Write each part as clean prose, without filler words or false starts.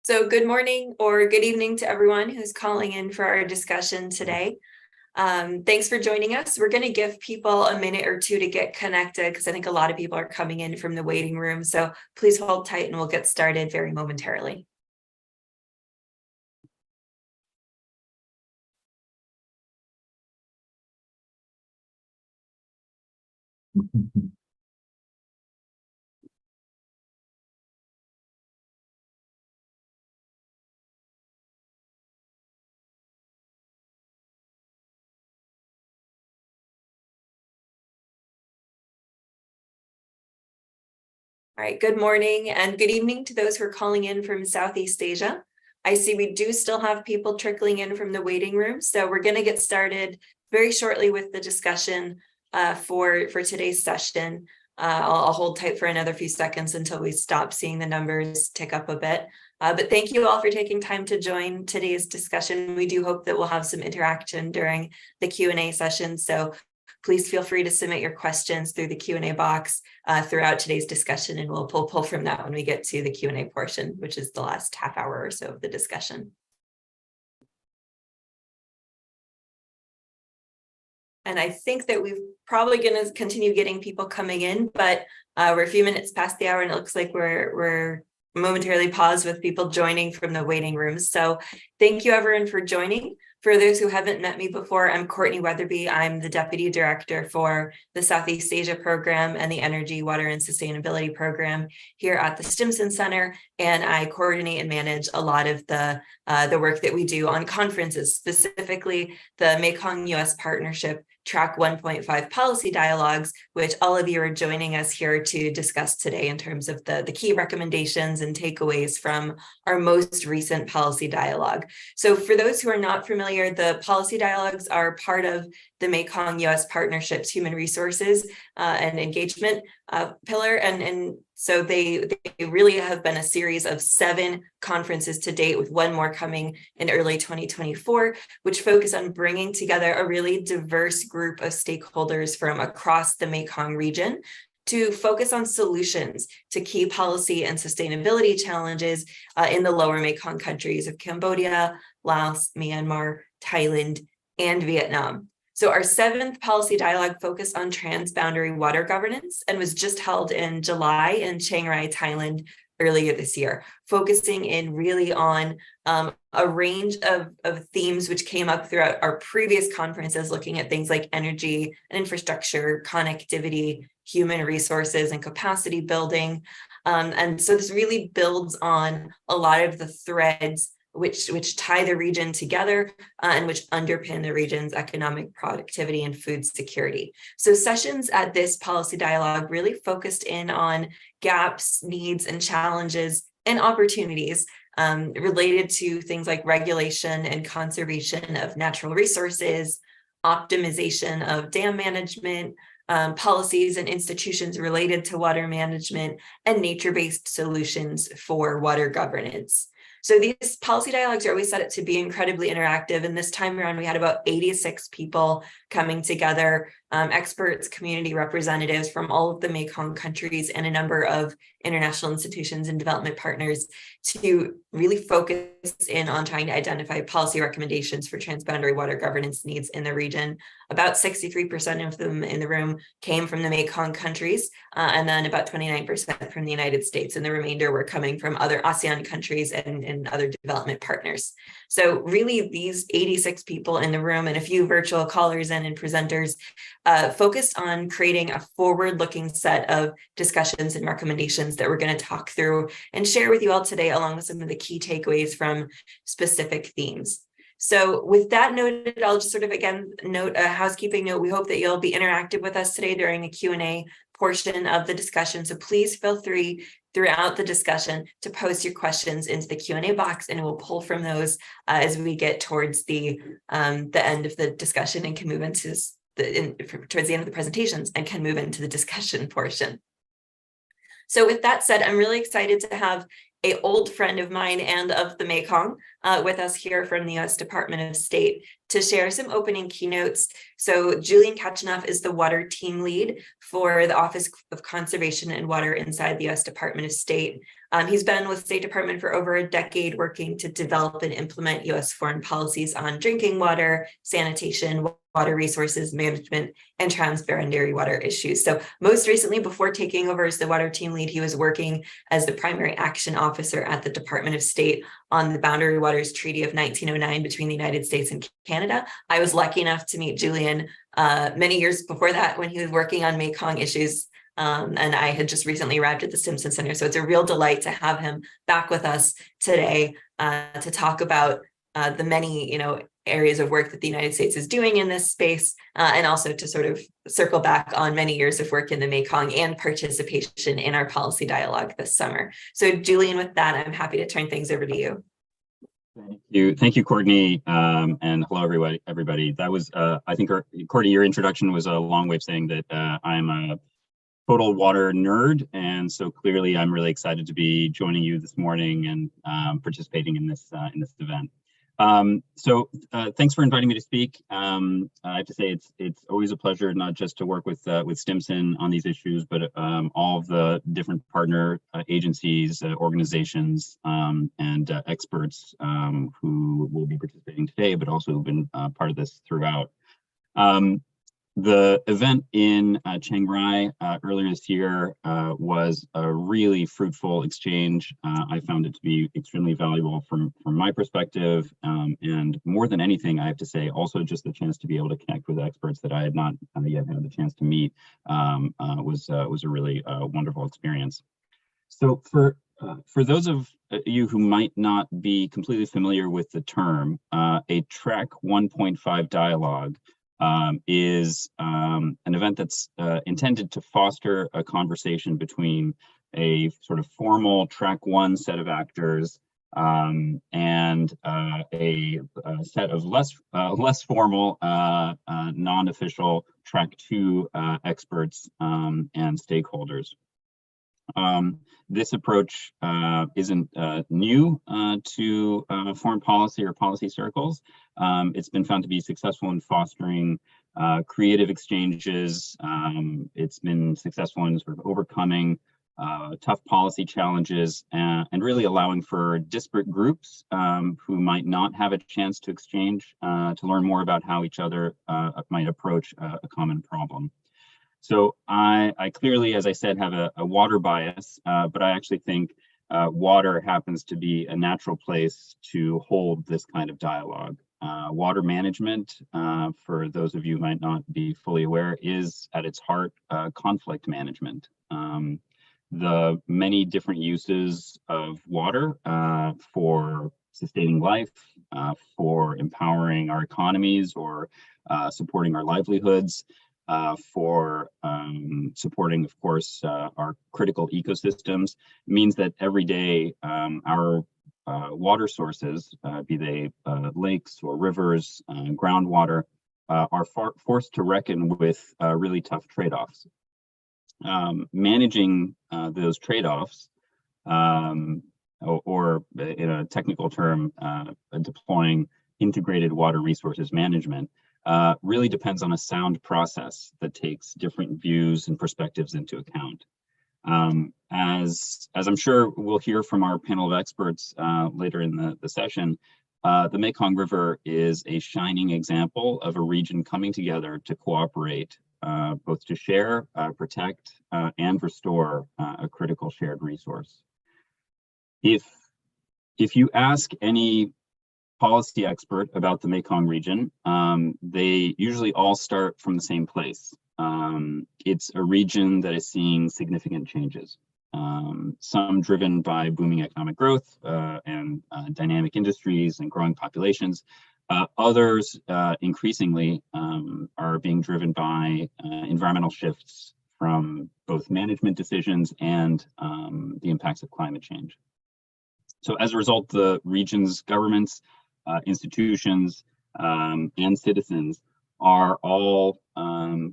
So good morning or good evening to everyone who's calling in for our discussion today. Thanks for joining us. We're going to give people a minute or two to get connected because I think a lot of people are coming in from the waiting room. So please hold tight and we'll get started very momentarily. All right, good morning and good evening to those who are calling in from Southeast Asia. I see we do still have people trickling in from the waiting room, so we're going to get started very shortly with the discussion for today's session. I'll hold tight for another few seconds until we stop seeing the numbers tick up a bit. But thank you all for taking time to join today's discussion. We do hope that we'll have some interaction during the Q&A session, so please feel free to submit your questions through the Q&A box throughout today's discussion, and we'll pull from that when we get to the Q&A portion, which is the last half hour or so of the discussion. And I think that we're probably going to continue getting people coming in, but we're a few minutes past the hour, and it looks like we're momentarily paused with people joining from the waiting rooms. So thank you everyone for joining. For those who haven't met me before, I'm Courtney Weatherby. I'm the Deputy Director for the Southeast Asia Program and the Energy, Water, and Sustainability Program here at the Stimson Center, and I coordinate and manage a lot of the work that we do on conferences, specifically the Mekong-U.S. Partnership Track 1.5 policy dialogues, which all of you are joining us here to discuss today in terms of the key recommendations and takeaways from our most recent policy dialogue. So for those who are not familiar, the policy dialogues are part of the Mekong-U.S. Partnership's human resources and engagement pillar. And so they really have been a series of 7 conferences to date, with one more coming in early 2024, which focus on bringing together a really diverse group of stakeholders from across the Mekong region to focus on solutions to key policy and sustainability challenges in the lower Mekong countries of Cambodia, Laos, Myanmar, Thailand, and Vietnam. So our 7th policy dialogue focused on transboundary water governance and was just held in July in Chiang Rai, Thailand, earlier this year, focusing in really on a range of themes which came up throughout our previous conferences, looking at things like energy and infrastructure, connectivity, human resources, and capacity building. And so this really builds on a lot of the threads which tie the region together and which underpin the region's economic productivity and food security. So sessions at this policy dialogue really focused in on gaps, needs, and challenges and opportunities related to things like regulation and conservation of natural resources, optimization of dam management, policies and institutions related to water management, and nature-based solutions for water governance. So these policy dialogues are always set up to be incredibly interactive. And this time around, we had about 86 people coming together, experts, community representatives from all of the Mekong countries, and a number of international institutions and development partners to really focus in on trying to identify policy recommendations for transboundary water governance needs in the region. About 63% of them in the room came from the Mekong countries, and then about 29% from the United States, and the remainder were coming from other ASEAN countries and other development partners. So really, these 86 people in the room and a few virtual callers and presenters focused on creating a forward-looking set of discussions and recommendations that we're going to talk through and share with you all today, along with some of the key takeaways from specific themes. So with that noted, I'll just sort of again note a housekeeping note. We hope that you'll be interactive with us today during the Q&A portion of the discussion. So please feel free throughout the discussion to post your questions into the Q&A box, and we'll pull from those as we get towards the end of the discussion and can move into towards the end of the presentations and can move into the discussion portion. So with that said, I'm really excited to have an old friend of mine and of the Mekong with us here from the U.S. Department of State to share some opening keynotes. So Julian Kachanoff is the water team lead for the Office of Conservation and Water inside the U.S. Department of State. He's been with State Department for over a decade, working to develop and implement U.S. foreign policies on drinking water, sanitation, water resources management, and transboundary water issues. So most recently, before taking over as the water team lead, he was working as the primary action officer at the Department of State on the Boundary Waters Treaty of 1909 between the United States and Canada. I was lucky enough to meet Julian many years before that when he was working on Mekong issues. And I had just recently arrived at the Stimson Center. So it's a real delight to have him back with us today to talk about the many, areas of work that the United States is doing in this space, and also to sort of circle back on many years of work in the Mekong and participation in our policy dialogue this summer. So Julian, with that, I'm happy to turn things over to you. Thank you, Courtney, and hello, everybody. That was, I think, Courtney, your introduction was a long way of saying that I'm a total water nerd, and so clearly I'm really excited to be joining you this morning and participating in this event. So thanks for inviting me to speak. I have to say it's always a pleasure not just to work with Stimson on these issues, but all of the different partner agencies, organizations, and experts who will be participating today, but also who've been part of this throughout. The event in Chiang Rai earlier this year was a really fruitful exchange. I found it to be extremely valuable from my perspective, and more than anything, I have to say, also just the chance to be able to connect with experts that I had not yet had the chance to meet was a really wonderful experience. So for those of you who might not be completely familiar with the term, a Track 1.5 dialogue is an event that's intended to foster a conversation between a sort of formal Track 1 set of actors and a set of less formal, non-official Track 2 experts and stakeholders. This approach isn't new to foreign policy or policy circles. It's been found to be successful in fostering creative exchanges. It's been successful in sort of overcoming tough policy challenges and really allowing for disparate groups who might not have a chance to exchange to learn more about how each other might approach a common problem. So I clearly, as I said, have a water bias, but I actually think water happens to be a natural place to hold this kind of dialogue. Water management, for those of you who might not be fully aware, is at its heart conflict management. The many different uses of water for sustaining life, for empowering our economies or supporting our livelihoods, for supporting, of course, our critical ecosystems, means that every day our water sources, be they lakes or rivers, groundwater, are forced to reckon with really tough trade-offs. Managing those trade-offs, or in a technical term, deploying integrated water resources management, really depends on a sound process that takes different views and perspectives into account. As I'm sure we'll hear from our panel of experts later in the session, the Mekong River is a shining example of a region coming together to cooperate, both to share, protect, and restore a critical shared resource. If you ask any policy expert about the Mekong region, they usually all start from the same place. It's a region that is seeing significant changes, some driven by booming economic growth and dynamic industries and growing populations. Others increasingly are being driven by environmental shifts from both management decisions and the impacts of climate change. So as a result, the region's governments, institutions, and citizens are all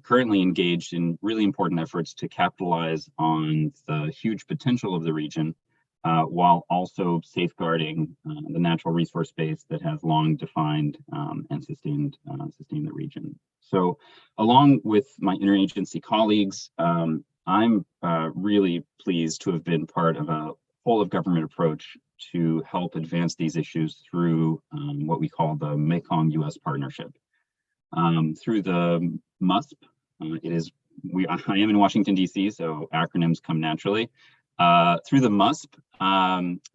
currently engaged in really important efforts to capitalize on the huge potential of the region, while also safeguarding the natural resource base that has long defined and sustained the region. So along with my interagency colleagues, I'm really pleased to have been part of a whole of government approach to help advance these issues through what we call the Mekong-U.S. partnership. Through the MUSP, I am in Washington, D.C., so acronyms come naturally. Through the MUSP,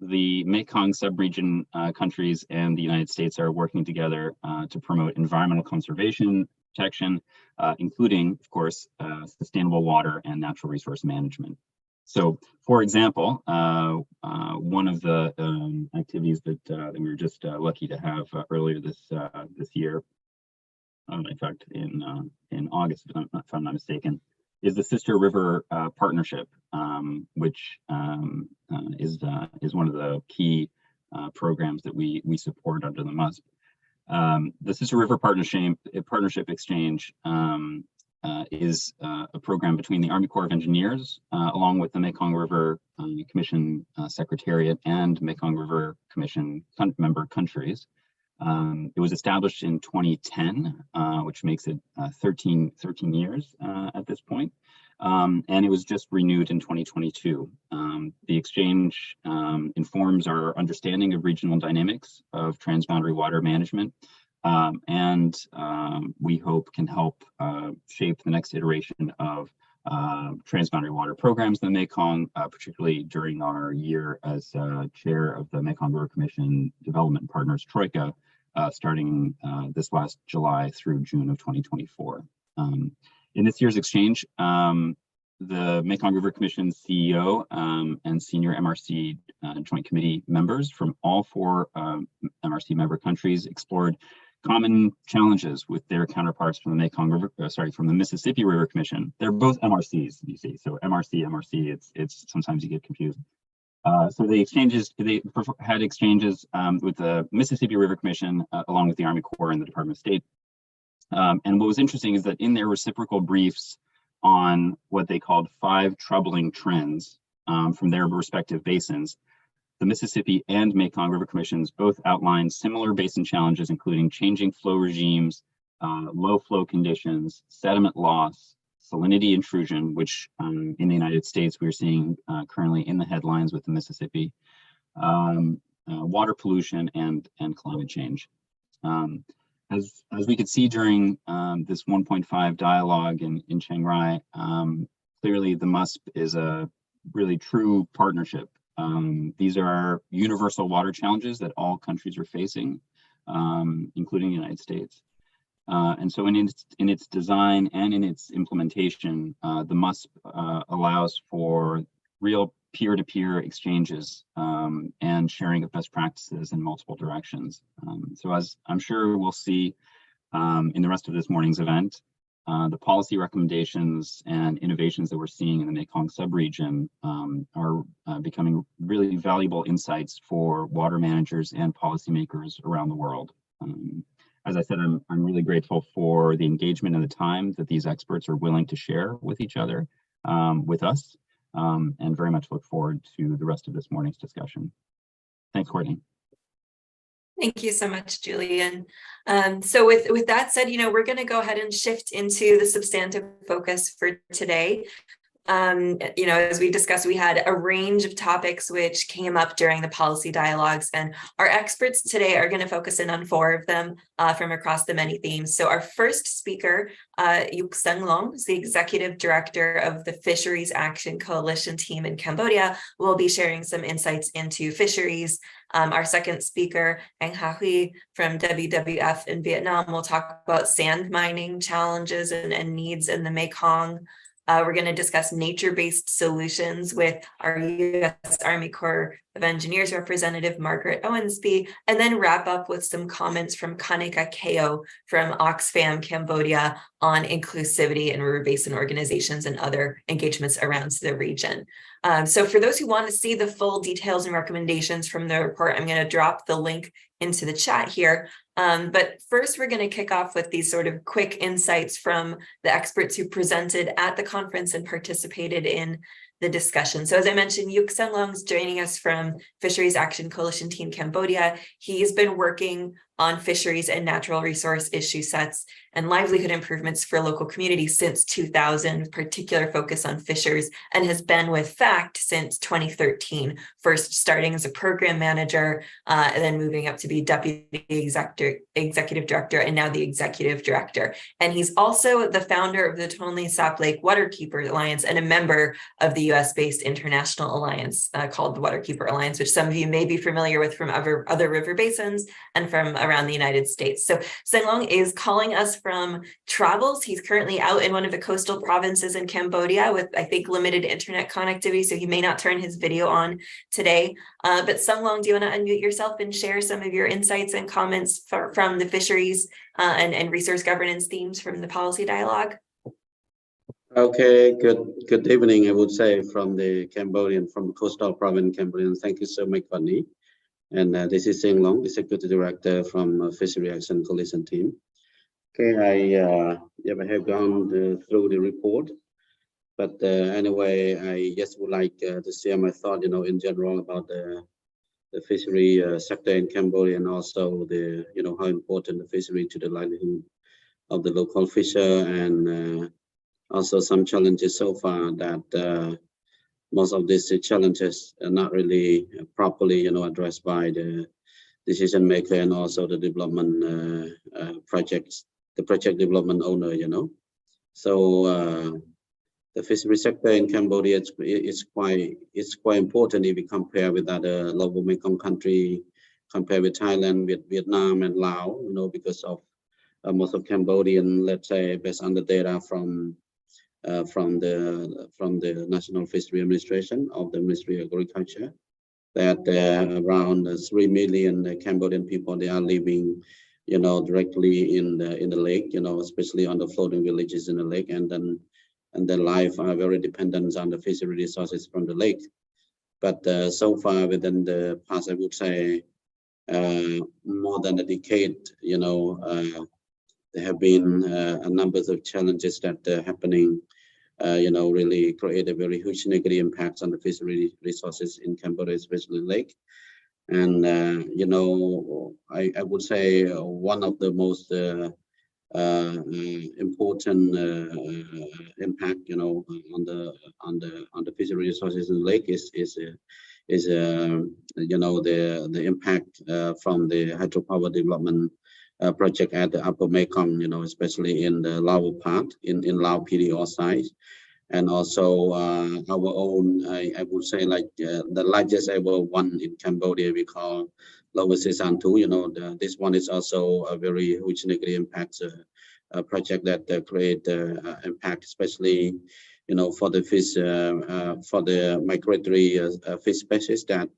the Mekong subregion countries and the United States are working together to promote environmental conservation, protection, including, of course, sustainable water and natural resource management. So, for example, one of the activities that we were just lucky to have earlier this year, in fact, in August, if I'm not mistaken, is the Sister River Partnership, which is one of the key programs that we support under the MUSP. The Sister River Partnership Exchange is a program between the Army Corps of Engineers, along with the Mekong River Commission Secretariat and Mekong River Commission member countries. It was established in 2010, which makes it 13 years at this point. And it was just renewed in 2022. The exchange informs our understanding of regional dynamics of transboundary water management, and we hope can help shape the next iteration of transboundary water programs in the Mekong, particularly during our year as chair of the Mekong River Commission Development Partners Troika, starting this last July through June of 2024. In this year's exchange, the Mekong River Commission CEO and senior MRC Joint Committee members from all 4 MRC member countries explored common challenges with their counterparts from the Mississippi River Commission. They're both MRCs, you see, so MRC, it's sometimes you get confused. So they had exchanges with the Mississippi River Commission, along with the Army Corps and the Department of State. And what was interesting is that in their reciprocal briefs on what they called 5 troubling trends from their respective basins, the Mississippi and Mekong River Commissions both outlined similar basin challenges, including changing flow regimes, low flow conditions, sediment loss, salinity intrusion, which in the United States we're seeing currently in the headlines with the Mississippi, water pollution, and climate change. As we could see during this 1.5 dialogue in Chiang Rai, clearly the MUSP is a really true partnership. These are universal water challenges that all countries are facing, including the United States. And so in its design and in its implementation, the MUSP allows for real peer-to-peer exchanges and sharing of best practices in multiple directions. So as I'm sure we'll see in the rest of this morning's event, the policy recommendations and innovations that we're seeing in the Mekong subregion are becoming really valuable insights for water managers and policymakers around the world. As I said, I'm really grateful for the engagement and the time that these experts are willing to share with each other, with us, and very much look forward to the rest of this morning's discussion. Thanks, Courtney. Thank you so much, Julian. So with that said, we're going to go ahead and shift into the substantive focus for today. As we discussed, we had a range of topics which came up during the policy dialogues, and our experts today are going to focus in on 4 of them from across the many themes. So our first speaker, Yuksung Long, is the Executive Director of the Fisheries Action Coalition team in Cambodia, will be sharing some insights into fisheries. Our second speaker, Anh Ha Huy from WWF in Vietnam, will talk about sand mining challenges and needs in the Mekong. We're going to discuss nature-based solutions with our U.S. Army Corps of Engineers representative, Margaret Owensby, and then wrap up with some comments from Kanika Keo from Oxfam Cambodia on inclusivity in river basin organizations and other engagements around the region. So for those who want to see the full details and recommendations from the report, I'm going to drop the link into the chat here. But first, we're going to kick off with these sort of quick insights from the experts who presented at the conference and participated in the discussion. So as I mentioned, Yuksung Long is joining us from Fisheries Action Coalition Team Cambodia. He's been working on fisheries and natural resource issue sets and livelihood improvements for local communities since 2000, particular focus on fishers, and has been with FACT since 2013, first starting as a program manager, and then moving up to be deputy executive director, and now the executive director. And he's also the founder of the Tonle Sap Lake Waterkeeper Alliance and a member of the US-based international alliance called the Waterkeeper Alliance, which some of you may be familiar with from other river basins and from around the United States. So Seng Long is calling us from travels. He's currently out in one of the coastal provinces in Cambodia with, I think, limited internet connectivity, so he may not turn his video on today. But Seng Long, do you want to unmute yourself and share some of your insights and comments from the fisheries and resource governance themes from the policy dialogue? Okay, good evening, I would say, from the coastal province Cambodian. Thank you so much, Connie. And this is Seng Long, Executive Director from Fishery Action Coalition team. Okay, I have gone through the report, but anyway, I just would like to share my thought, in general about the fishery sector in Cambodia, and also the, how important the fishery to the livelihood of the local fisher, and also some challenges so far that most of these challenges are not really properly, addressed by the decision maker and also the development project development owner, So the fishery sector in Cambodia is quite important if we compare with other local Mekong country, compare with Thailand, with Vietnam and Laos, because of most of Cambodian, let's say, based on the data from the National Fishery Administration of the Ministry of Agriculture, that around 3 million Cambodian people, they are living, directly in the lake, especially on the floating villages in the lake, and their life are very dependent on the fishery resources from the lake. But so far, within the past, I would say, more than a decade, there have been a number of challenges that are happening, really create a very huge negative impacts on the fishery resources in Cambodia, especially lake. And, I would say one of the most important impact, on the fishery resources in the lake is the impact from the hydropower development project at the Upper Mekong, especially in the Lao part, in Lao PDO side, and also our own, I would say, like the largest ever one in Cambodia, we call Lower Sesan 2. This one is also a very huge negative impact project that create impact, especially, for the fish, for the migratory fish species that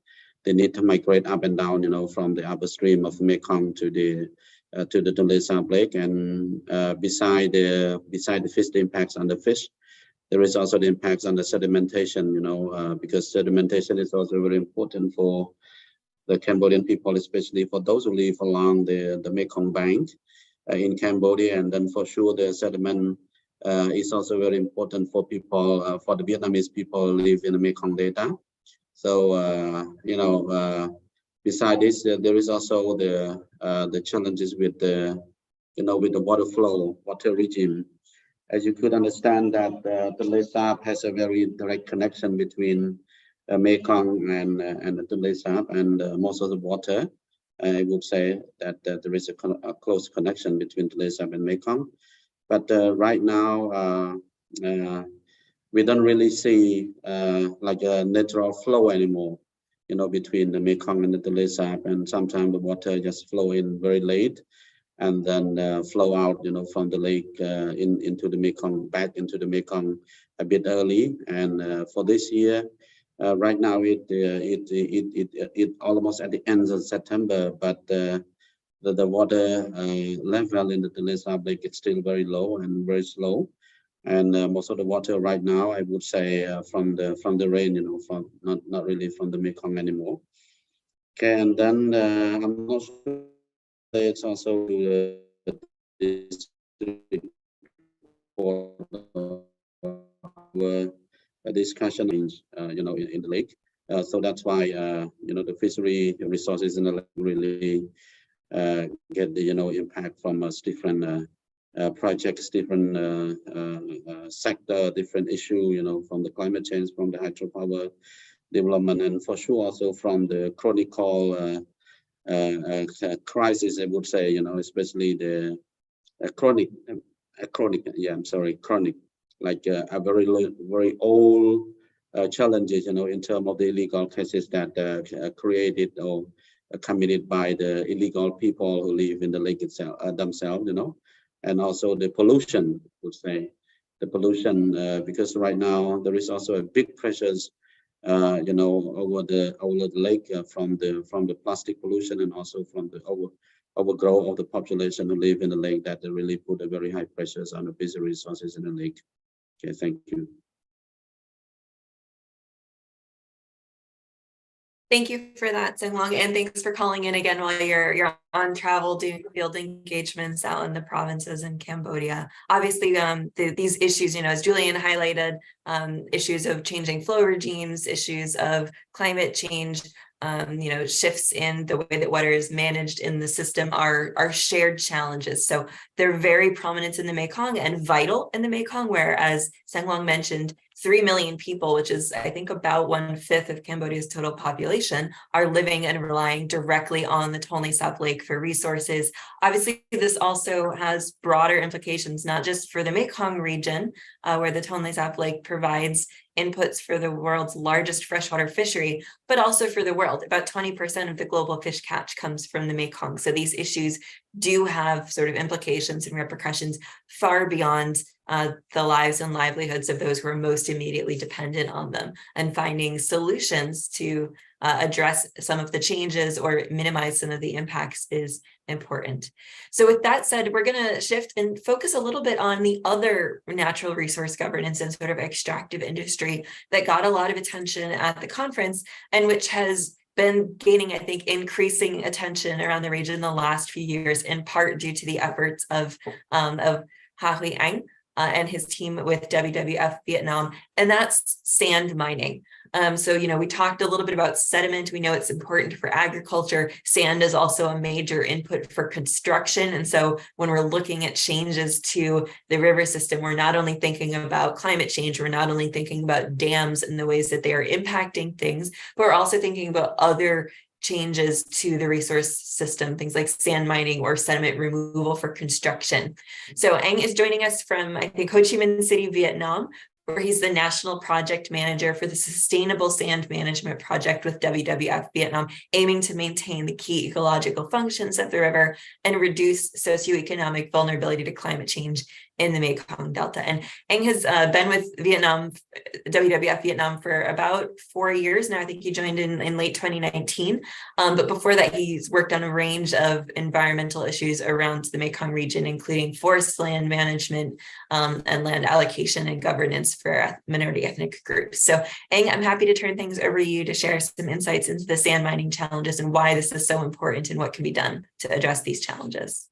they need to migrate up and down, from the upper stream of Mekong to the Tonle Sap Lake. And beside the fish, the impacts on the fish, there is also the impacts on the sedimentation, because sedimentation is also very important for the Cambodian people, especially for those who live along the Mekong bank in Cambodia. And then for sure, the sediment is also very important for people, for the Vietnamese people who live in the Mekong Delta. So, beside this, there is also the challenges with the, with the water flow, water regime. As you could understand that the Tonle Sap has a very direct connection between Mekong and the Tonle Sap, and most of the water, I would say that there is a close connection between Tonle Sap and Mekong. But right now, we don't really see like a natural flow anymore, between the Mekong and the Tonle Sap, and sometimes the water just flow in very late and then flow out, from the lake into the Mekong, back into the Mekong a bit early. And for this year, right now it almost at the end of September, but the water level in the Tonle Sap Lake is still very low and very slow. And most of the water right now, I would say, from the rain, from not really from the Mekong anymore. Okay, and then I'm not sure it's also for discussion, in the lake. So that's why, the fishery resources in the lake really get the impact from different projects, different sector, different issue, from the climate change, from the hydropower development, and for sure also from the chronic crisis, I would say, especially the chronic, like a very old challenges, in terms of the illegal cases that created or committed by the illegal people who live in the lake itself themselves, and also the pollution, would say, the pollution, because right now there is also a big pressures, over the lake from the plastic pollution, and also from the overgrowth of the population who live in the lake, that they really put a very high pressures on the busy resources in the lake. Okay, thank you. Thank you for that, Seng-Long, and thanks for calling in again while you're on travel doing field engagements out in the provinces in Cambodia. Obviously, these issues, as Julian highlighted, issues of changing flow regimes, issues of climate change, shifts in the way that water is managed in the system are shared challenges. So they're very prominent in the Mekong and vital in the Mekong, where, as Seng-Long mentioned, 3 million people, which is, I think, about 1/5 of Cambodia's total population, are living and relying directly on the Tonle Sap Lake for resources. Obviously, this also has broader implications, not just for the Mekong region, where the Tonle Sap Lake provides inputs for the world's largest freshwater fishery, but also for the world. About 20% of the global fish catch comes from the Mekong. So these issues do have sort of implications and repercussions far beyond the lives and livelihoods of those who are most immediately dependent on them, and finding solutions to address some of the changes or minimize some of the impacts is important. So with that said, we're going to shift and focus a little bit on the other natural resource governance and sort of extractive industry that got a lot of attention at the conference, and which has been gaining, I think, increasing attention around the region in the last few years, in part due to the efforts of Ha Huy Anh and his team with WWF Vietnam, and that's sand mining. So, we talked a little bit about sediment. We know it's important for agriculture. Sand is also a major input for construction. And so when we're looking at changes to the river system, we're not only thinking about climate change, we're not only thinking about dams and the ways that they are impacting things, but we're also thinking about other changes to the resource system, things like sand mining or sediment removal for construction. So Anh is joining us from, I think, Ho Chi Minh City, Vietnam, where he's the national project manager for the Sustainable Sand Management Project with WWF Vietnam, aiming to maintain the key ecological functions of the river and reduce socioeconomic vulnerability to climate change in the Mekong Delta. And Anh has been with WWF Vietnam for about 4 years now. I think he joined in late 2019. But before that, he's worked on a range of environmental issues around the Mekong region, including forest land management and land allocation and governance for minority ethnic groups. So Anh, I'm happy to turn things over to you to share some insights into the sand mining challenges and why this is so important and what can be done to address these challenges.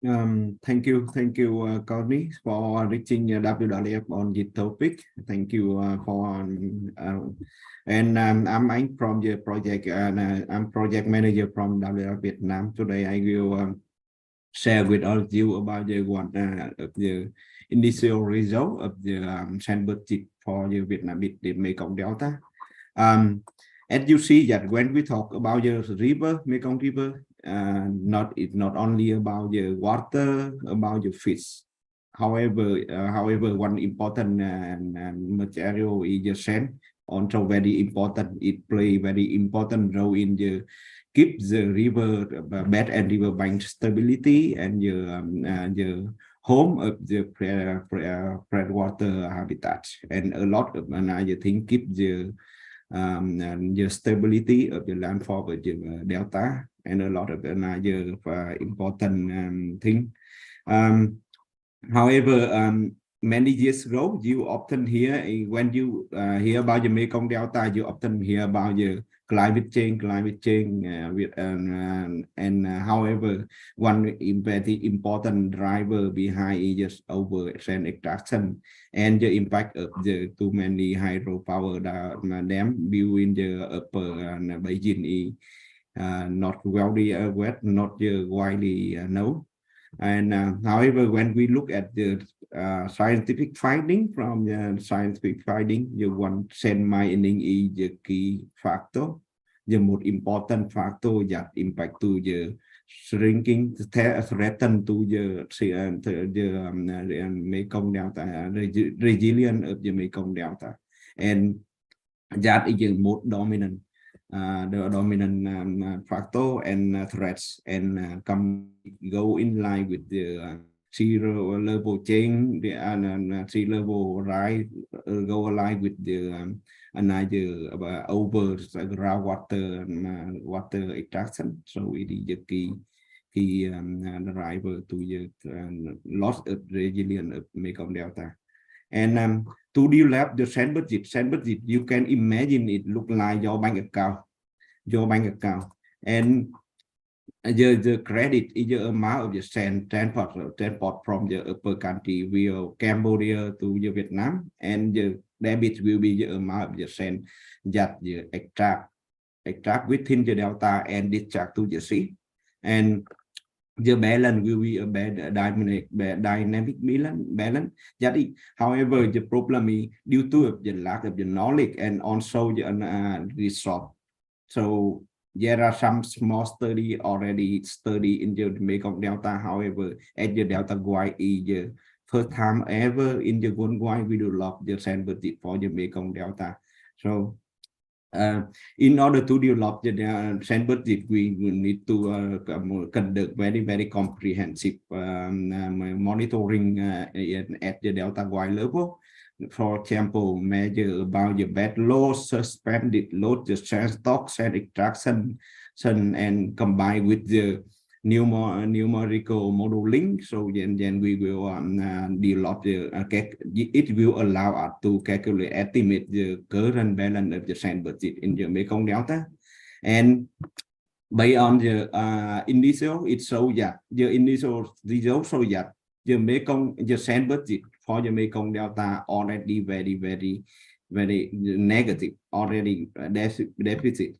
Thank you, Courtney, for reaching WWF on this topic. Thank you I'm Anh from the project, and I'm project manager from WWF Vietnam. Today I will share with all of you about the initial result of the sand budget for the the Mekong Delta. As you see that when we talk about the river, Mekong River, it's not only about the water, about the fish. However, one important material is the sand. Also very important. It play very important role in the keep the river bed and river bank stability and the home of the freshwater habitat, and a lot of another thing keep the stability of the landfall of the delta, and a lot of another important thing. However, many years ago, you often hear, when you hear about the Mekong Delta, you often hear about the climate change, however, one very important driver behind is just over sand extraction and the impact of the too many hydropower dam built in the upper basin not widely known. And however, when we look at the scientific finding from the scientific finding, the one sand mining is the key factor, the most important factor that impact to the shrinking threaten to the Mekong Delta, resilience of the Mekong Delta, and that is the most dominant factor and threats, and go in line with the sea level change, the sea level rise, go alike with the another over groundwater water extraction. So it is the key driver to the loss of resilience of Mekong Delta. And to develop the sand budget, you can imagine it look like your bank account, and the credit is the amount of the sand transport from the upper country via Cambodia to the Vietnam, and the debit will be the amount of the sand that the extract within the delta and discharge to the sea, and the balance will be a dynamic balance. That is, however, the problem is due to the lack of the knowledge and also the resource. So there are some small study in the Mekong Delta. However, at the Delta Guai is the first time ever in the Guan Guai we develop the sand budget for the Mekong Delta. So in order to develop the sand budget, we will need to conduct very comprehensive monitoring at the Delta Guai level. For example, measure about the bed load, suspended load, the sand stock, sand extraction, and combine with the numerical modeling. So then we will develop the it will allow us to estimate the current balance of the sand budget in the Mekong Delta, and based on the initial, it shows that the initial results show that the sand budget for the Mekong Delta already very negative, already deficit.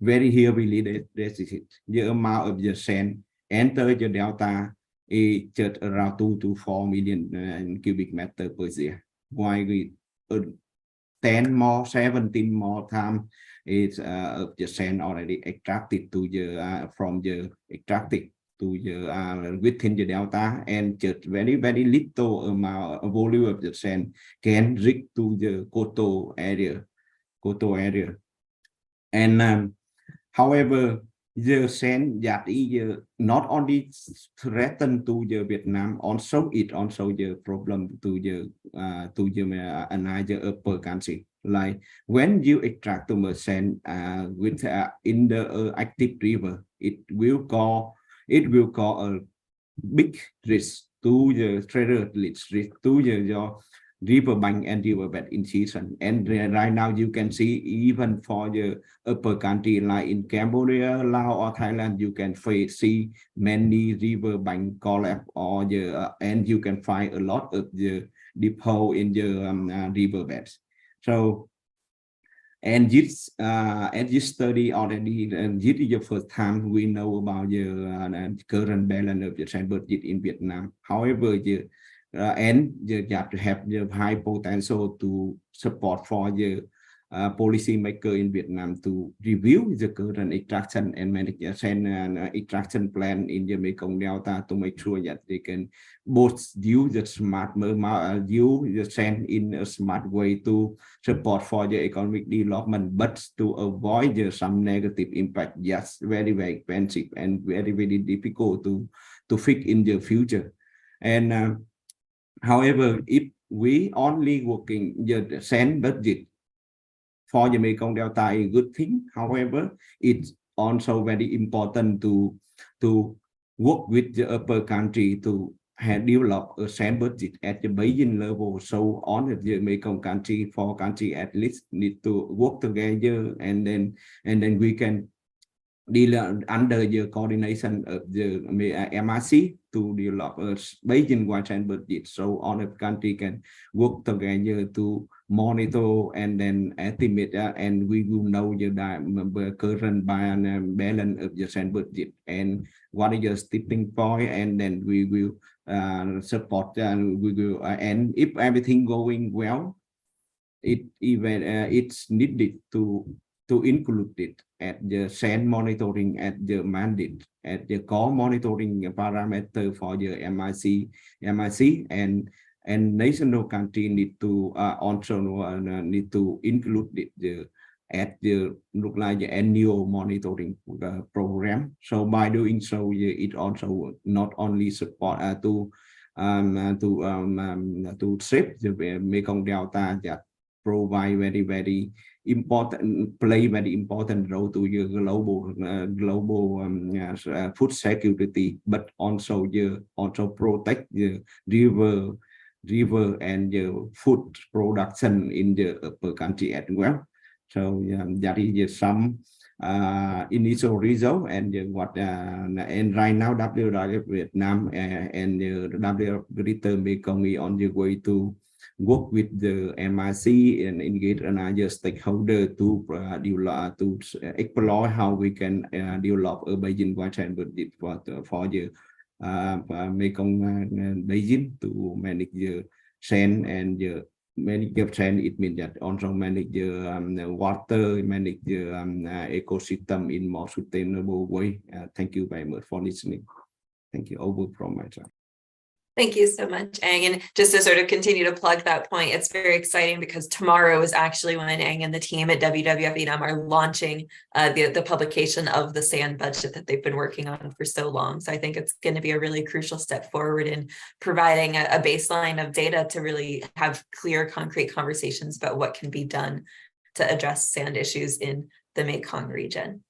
Very heavily deficit. The amount of the sand enter the delta is just around 2 to 4 million cubic meter per year. While we 17 more times is of the sand already extracted to the from the extracted to the within the delta, and just very little amount of volume of the sand can reach to the coastal area, and however, the sand that is not only threatened to the Vietnam, also the problem to the another upper country. Like when you extract the sand with in the active river, it will cause a big risk to the trader, risk to your riverbank and riverbed in season. And right now you can see even for the upper country like in Cambodia, Laos or Thailand, you can see many riverbank collapse, or and you can find a lot of the deep hole in the riverbeds. So and this study already, and this is the first time we know about the current balance of the sand budget in Vietnam. However, and you have to have the high potential to support for the policy maker in Vietnam to review the current extraction and manage sand extraction plan in the Mekong Delta to make sure that they can both use the sand in a smart way to support for the economic development, but to avoid some negative impact. Yes, very expensive and very difficult to fix in the future. And however, if we only working the sand budget for the Mekong Delta is a good thing. However, it's also very important to work with the upper country to develop a sand budget at the basin level. So on the Mekong country, for country at least need to work together, and then we can deal under the coordination of the MRC to develop a basin-wide sand budget. So all the country can work together to monitor and then estimate, and we will know the current balance of the sand budget and what is your tipping point, and then we will support, and we will and if everything going well, it's needed to include it at the sand monitoring at the mandate at the core monitoring parameter for the MIC and national country need to also need to include it at the look like the annual monitoring program. So by doing so, it also not only support to shape the Mekong Delta that provide very important, play very important role to your global food security, but also protect the river and the food production in the upper country as well. So that is some initial result, and what and right now WWF Vietnam and the WWF Greater Mekong on the way to work with the MIC and engage another stakeholder to develop, to explore how we can develop a Beijing Water budget for the Mekong Basin to manage the sand and the manage the sand. It means that also manage the water, manage the ecosystem in more sustainable way. Thank you very much for listening. Thank you. Over from my side. Thank you so much, Anh. And just to sort of continue to plug that point, it's very exciting because tomorrow is actually when Anh and the team at WWF Vietnam are launching the publication of the sand budget that they've been working on for so long. So I think it's going to be a really crucial step forward in providing a baseline of data to really have clear, concrete conversations about what can be done to address sand issues in the Mekong region.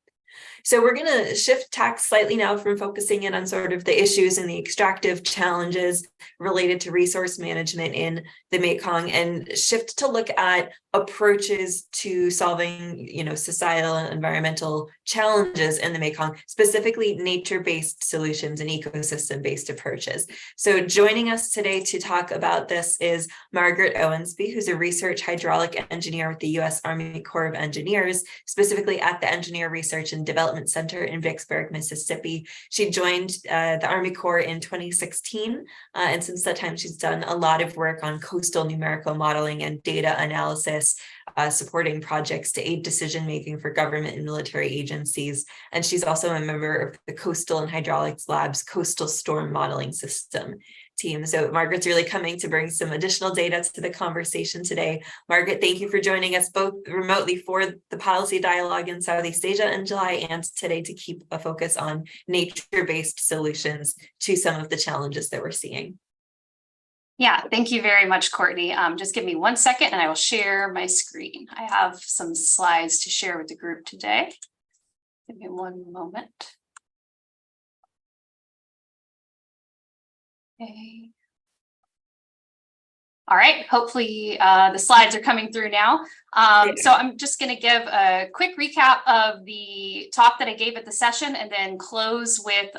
So we're going to shift tack slightly now from focusing in on sort of the issues and the extractive challenges related to resource management in the Mekong and shift to look at approaches to solving, societal and environmental challenges in the Mekong, specifically nature-based solutions and ecosystem-based approaches. So joining us today to talk about this is Margaret Owensby, who's a research hydraulic engineer with the U.S. Army Corps of Engineers, specifically at the Engineer Research and Development Center in Vicksburg, Mississippi. She joined the Army Corps in 2016, and since that time, she's done a lot of work on coastal numerical modeling and data analysis, supporting projects to aid decision-making for government and military agencies. And she's also a member of the Coastal and Hydraulics Lab's Coastal Storm Modeling System team. So Margaret's really coming to bring some additional data to the conversation today. Margaret, thank you for joining us both remotely for the policy dialogue in Southeast Asia in July and today to keep a focus on nature-based solutions to some of the challenges that we're seeing. Yeah, thank you very much, Courtney. Just give me 1 second and I will share my screen. I have some slides to share with the group today. Give me one moment. Okay. All right, hopefully the slides are coming through now. So I'm just going to give a quick recap of the talk that I gave at the session and then close with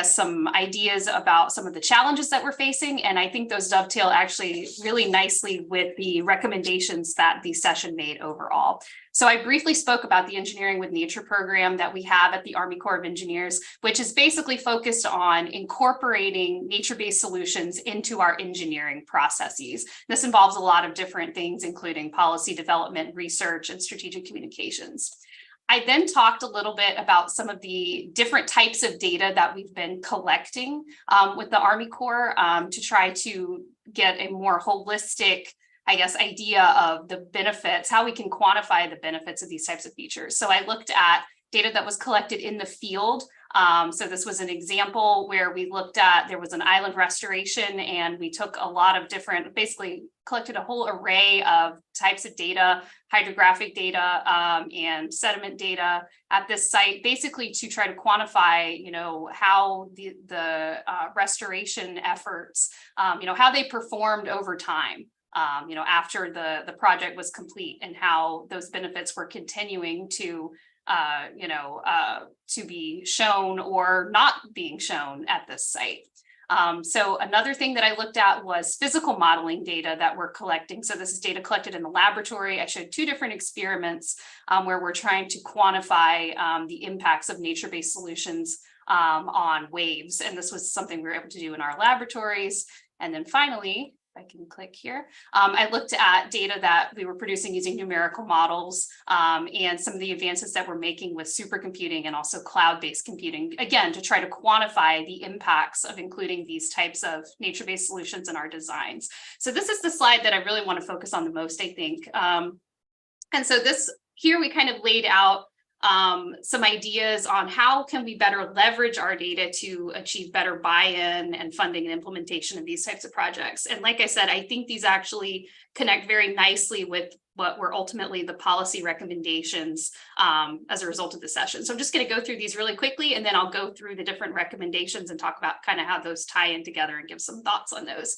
some ideas about some of the challenges that we're facing. And I think those dovetail actually really nicely with the recommendations that the session made overall. So I briefly spoke about the Engineering with Nature program that we have at the Army Corps of Engineers, which is basically focused on incorporating nature-based solutions into our engineering processes. This involves a lot of different things, including policy development, research, and strategic communications. I then talked a little bit about some of the different types of data that we've been collecting with the Army Corps to try to get a more holistic, idea of the benefits, how we can quantify the benefits of these types of features. So I looked at data that was collected in the field. So this was an example where we looked at, there was an island restoration and we took a lot of different, basically collected a whole array of types of data, hydrographic data and sediment data at this site, basically to try to quantify, how the restoration efforts, how they performed over time. After the project was complete and how those benefits were continuing to be shown or not being shown at this site. So another thing that I looked at was physical modeling data that we're collecting. So this is data collected in the laboratory. I showed 2 different experiments where we're trying to quantify the impacts of nature-based solutions on waves. And this was something we were able to do in our laboratories. And then finally, if I can click here, I looked at data that we were producing using numerical models and some of the advances that we're making with supercomputing and also cloud-based computing, again, to try to quantify the impacts of including these types of nature-based solutions in our designs. So this is the slide that I really want to focus on the most, I think. And so here we kind of laid out some ideas on how can we better leverage our data to achieve better buy-in and funding and implementation of these types of projects. And like I said, I think these actually connect very nicely with what were ultimately the policy recommendations as a result of the session. So I'm just going to go through these really quickly, and then I'll go through the different recommendations and talk about kind of how those tie in together and give some thoughts on those.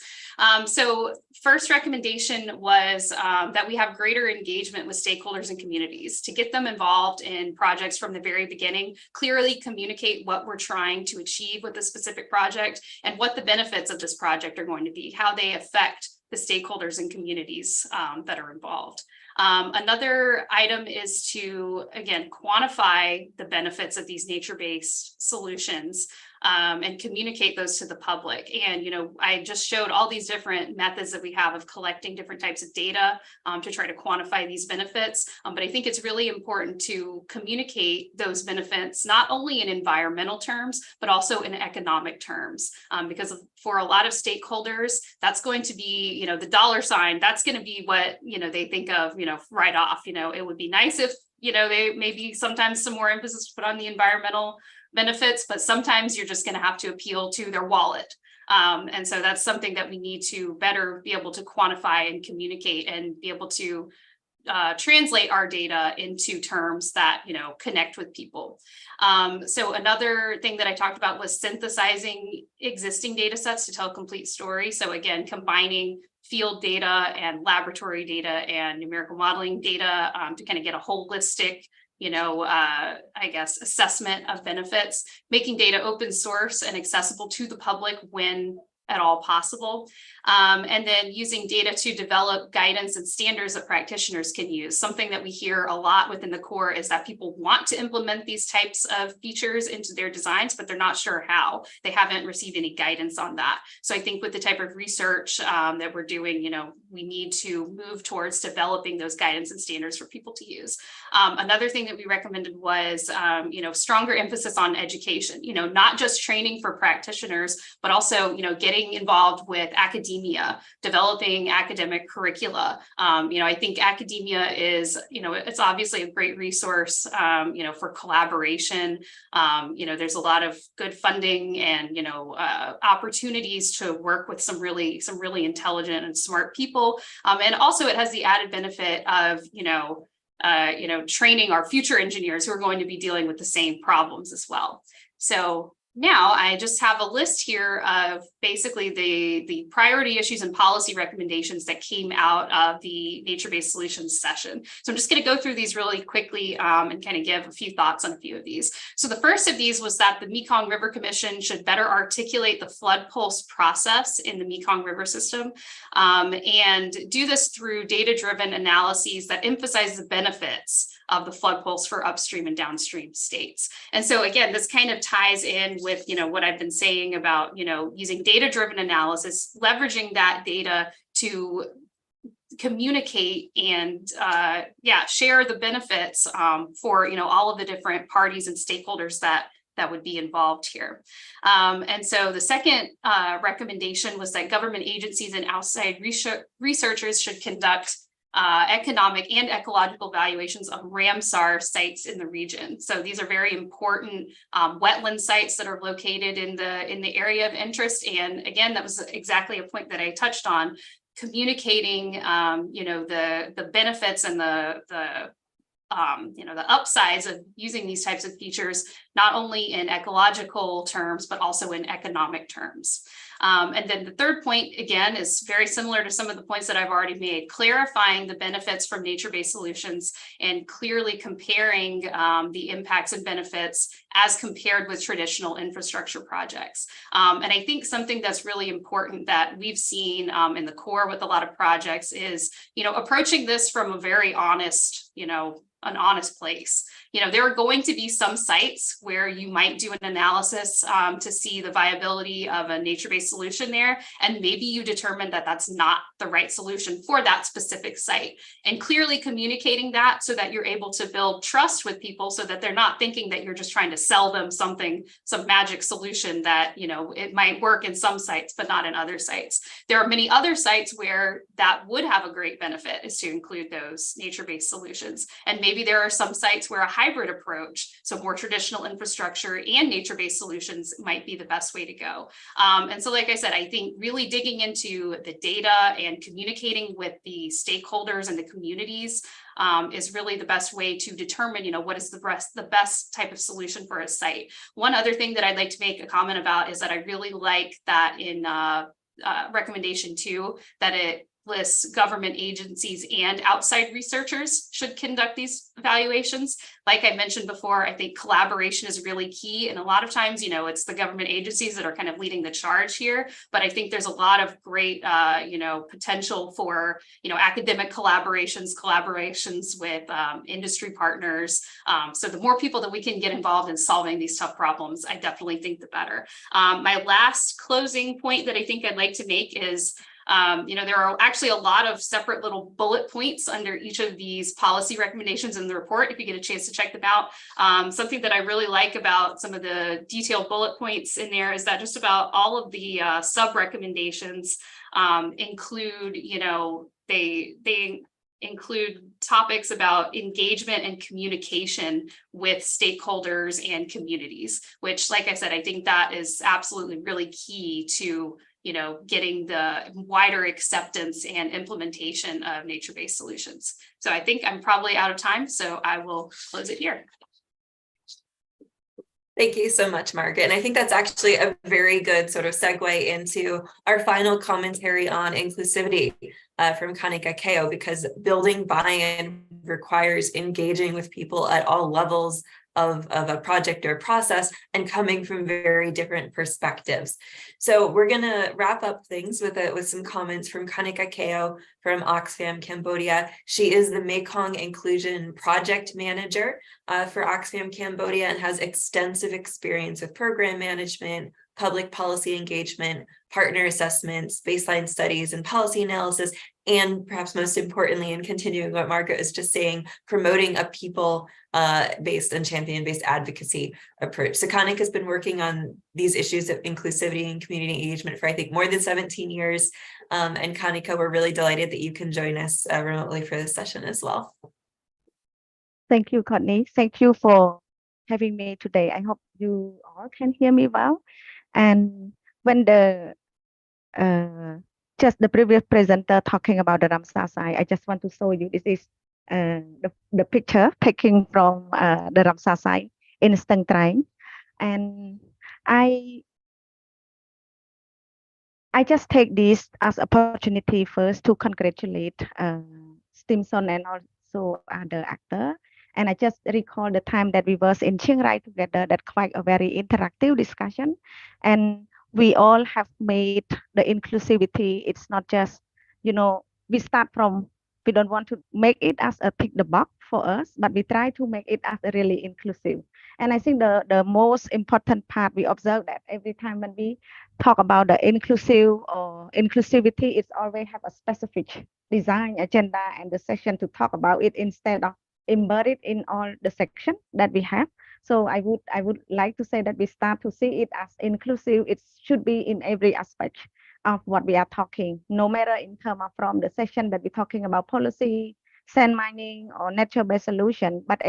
So first recommendation was that we have greater engagement with stakeholders and communities to get them involved in projects from the very beginning, clearly communicate what we're trying to achieve with a specific project and what the benefits of this project are going to be, how they affect the stakeholders and communities that are involved. Another item is to, again, quantify the benefits of these nature-based solutions and communicate those to the public. And, you know, I just showed all these different methods that we have of collecting different types of data to try to quantify these benefits. But I think it's really important to communicate those benefits, not only in environmental terms, but also in economic terms, because for a lot of stakeholders, that's going to be, you know, the dollar sign, that's going to be what, you know, they think of, you know, right off. You know, it would be nice if, you know, they maybe sometimes some more emphasis put on the environmental benefits, but sometimes you're just going to have to appeal to their wallet. And so that's something that we need to better be able to quantify and communicate and be able to translate our data into terms that, you know, connect with people. So another thing that I talked about was synthesizing existing data sets to tell a complete story. So again, combining field data and laboratory data and numerical modeling data to kind of get a holistic, you know, I guess, assessment of benefits, making data open source and accessible to the public when at all possible. And then using data to develop guidance and standards that practitioners can use. Something that we hear a lot within the core is that people want to implement these types of features into their designs, but they're not sure how. They haven't received any guidance on that. So I think with the type of research that we're doing, you know, we need to move towards developing those guidance and standards for people to use. Another thing that we recommended was, you know, stronger emphasis on education, you know, not just training for practitioners, but also, you know, getting involved with academia, developing academic curricula. You know, I think academia is, you know, it's obviously a great resource, you know, for collaboration. You know, there's a lot of good funding and, you know, opportunities to work with some really intelligent and smart people. And also it has the added benefit of, you know, training our future engineers who are going to be dealing with the same problems as well. So now I just have a list here of basically the priority issues and policy recommendations that came out of the nature-based solutions session. So I'm just going to go through these really quickly and kind of give a few thoughts on a few of these. So the first of these was that the Mekong River Commission should better articulate the flood pulse process in the Mekong River system and do this through data-driven analyses that emphasize the benefits of the flood pulse for upstream and downstream states. And so again, this kind of ties in with, you know, what I've been saying about, you know, using data-driven analysis, leveraging that data to communicate and share the benefits for, you know, all of the different parties and stakeholders that would be involved here. And so the second recommendation was that government agencies and outside researchers should conduct economic and ecological valuations of Ramsar sites in the region. So these are very important wetland sites that are located in the area of interest. And again, that was exactly a point that I touched on, communicating, you know, the benefits and the you know, the upsides of using these types of features, not only in ecological terms, but also in economic terms. And then the third point, again, is very similar to some of the points that I've already made, clarifying the benefits from nature-based solutions and clearly comparing the impacts and benefits as compared with traditional infrastructure projects. And I think something that's really important that we've seen in the core with a lot of projects is, approaching this from a very honest, an honest place. There are going to be some sites where you might do an analysis to see the viability of a nature-based solution there, and maybe you determine that that's not the right solution for that specific site. And clearly communicating that so that you're able to build trust with people so that they're not thinking that you're just trying to sell them something, some magic solution that, it might work in some sites, but not in other sites. There are many other sites where that would have a great benefit, is to include those nature-based solutions. And maybe there are some sites where a hybrid approach, so more traditional infrastructure and nature-based solutions, might be the best way to go. And so, like I said, I think really digging into the data and communicating with the stakeholders and the communities is really the best way to determine, what is the best type of solution for a site. One other thing that I'd like to make a comment about is that I really like that in recommendation 2, that it lists government agencies and outside researchers should conduct these evaluations. Like I mentioned before, I think collaboration is really key. And a lot of times, it's the government agencies that are kind of leading the charge here. But I think there's a lot of great, potential for, academic collaborations with industry partners. So the more people that we can get involved in solving these tough problems, I definitely think the better. My last closing point that I think I'd like to make is, there are actually a lot of separate little bullet points under each of these policy recommendations in the report, if you get a chance to check them out. Something that I really like about some of the detailed bullet points in there is that just about all of the sub-recommendations include, they include topics about engagement and communication with stakeholders and communities, which, like I said, I think that is absolutely really key to getting the wider acceptance and implementation of nature-based solutions. So I think I'm probably out of time, so I will close it here. Thank you so much, Margaret. And I think that's actually a very good sort of segue into our final commentary on inclusivity from Kanika Keo, because building buy-in requires engaging with people at all levels of a project or process and coming from very different perspectives. So we're going to wrap up things with some comments from Kanika Keo from Oxfam Cambodia. She is the Mekong Inclusion Project Manager for Oxfam Cambodia and has extensive experience with program management, public policy engagement, partner assessments, baseline studies, and policy analysis, and perhaps most importantly, and continuing what Margaret was just saying, promoting a people-based and champion-based advocacy approach. So Kanika has been working on these issues of inclusivity and community engagement for, I think, more than 17 years. And Kanika, we're really delighted that you can join us remotely for this session as well. Thank you, Courtney. Thank you for having me today. I hope you all can hear me well. And when just the previous presenter talking about the Ramsar site, I just want to show you, this is the picture taken from the Ramsar site in Stang Train. And I just take this as opportunity first to congratulate Stimson and also other actor. And I just recall the time that we was in Chiang Rai together, that quite a very interactive discussion. And we all have made the inclusivity. It's not just, we start from, we don't want to make it as a tick the box for us, but we try to make it as a really inclusive. And I think the most important part, we observe that every time when we talk about the inclusive or inclusivity, it's always have a specific design agenda and the session to talk about it instead of embedded in all the section that we have. So I would like to say that we start to see it as inclusive. It should be in every aspect of what we are talking, no matter in terms of from the session that we're talking about policy, sand mining, or nature-based solution, but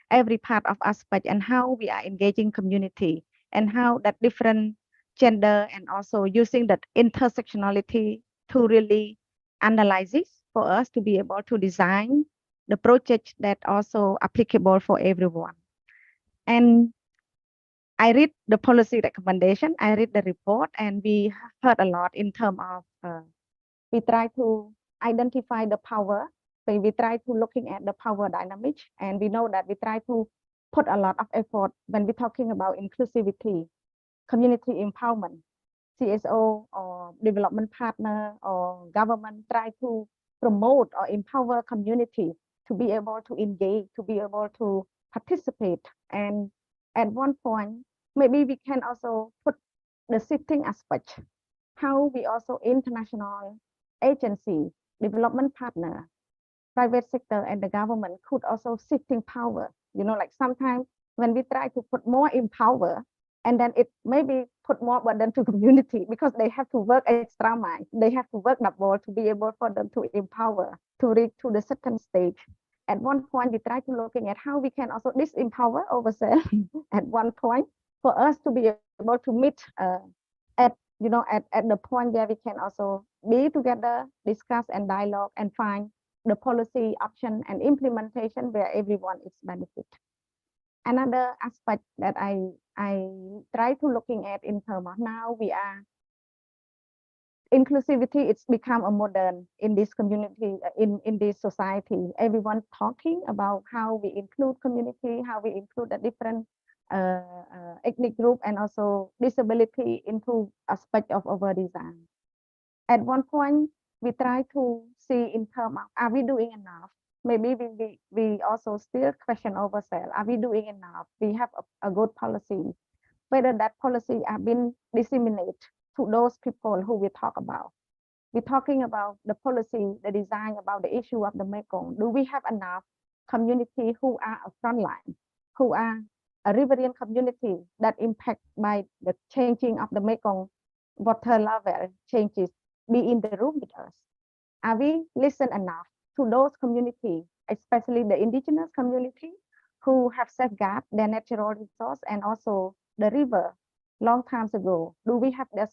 every part of aspect and how we are engaging community and how that different gender and also using that intersectionality to really analyze it for us to be able to design the project that also applicable for everyone. And I read the policy recommendation, I read the report, and we heard a lot in terms of we try to identify the power. So we try to looking at the power dynamics, and we know that we try to put a lot of effort when we're talking about inclusivity, community empowerment. CSO or development partner or government try to promote or empower community to be able to engage, to be able to participate. And at one point, maybe we can also put the shifting aspect, how we also international agency, development partner, private sector and the government could also shifting power. You know, like sometimes when we try to put more in power, and then it maybe put more burden to community because they have to work extra mile. They have to work double to be able for them to empower, to reach to the second stage. At one point, we try to looking at how we can also disempower ourselves at one point for us to be able to meet at at the point where we can also be together, discuss and dialogue and find the policy option and implementation where everyone is benefit. Another aspect that I try to looking at in terms of now we are inclusivity, it's become a modern in this community, in this society. Everyone talking about how we include community, how we include the different ethnic group and also disability into aspect of our design. At one point, we try to see in terms of, are we doing enough? Maybe we also still question ourselves, are we doing enough? We have a good policy, whether that policy have been disseminated to those people who we talk about. We're talking about the policy, the design about the issue of the Mekong. Do we have enough community who are a frontline, who are a riverian community that impact by the changing of the Mekong water level changes, be in the room with us? Are we listen enough to those communities, especially the indigenous community who have safeguarded their natural resource and also the river long times ago? Do we have this?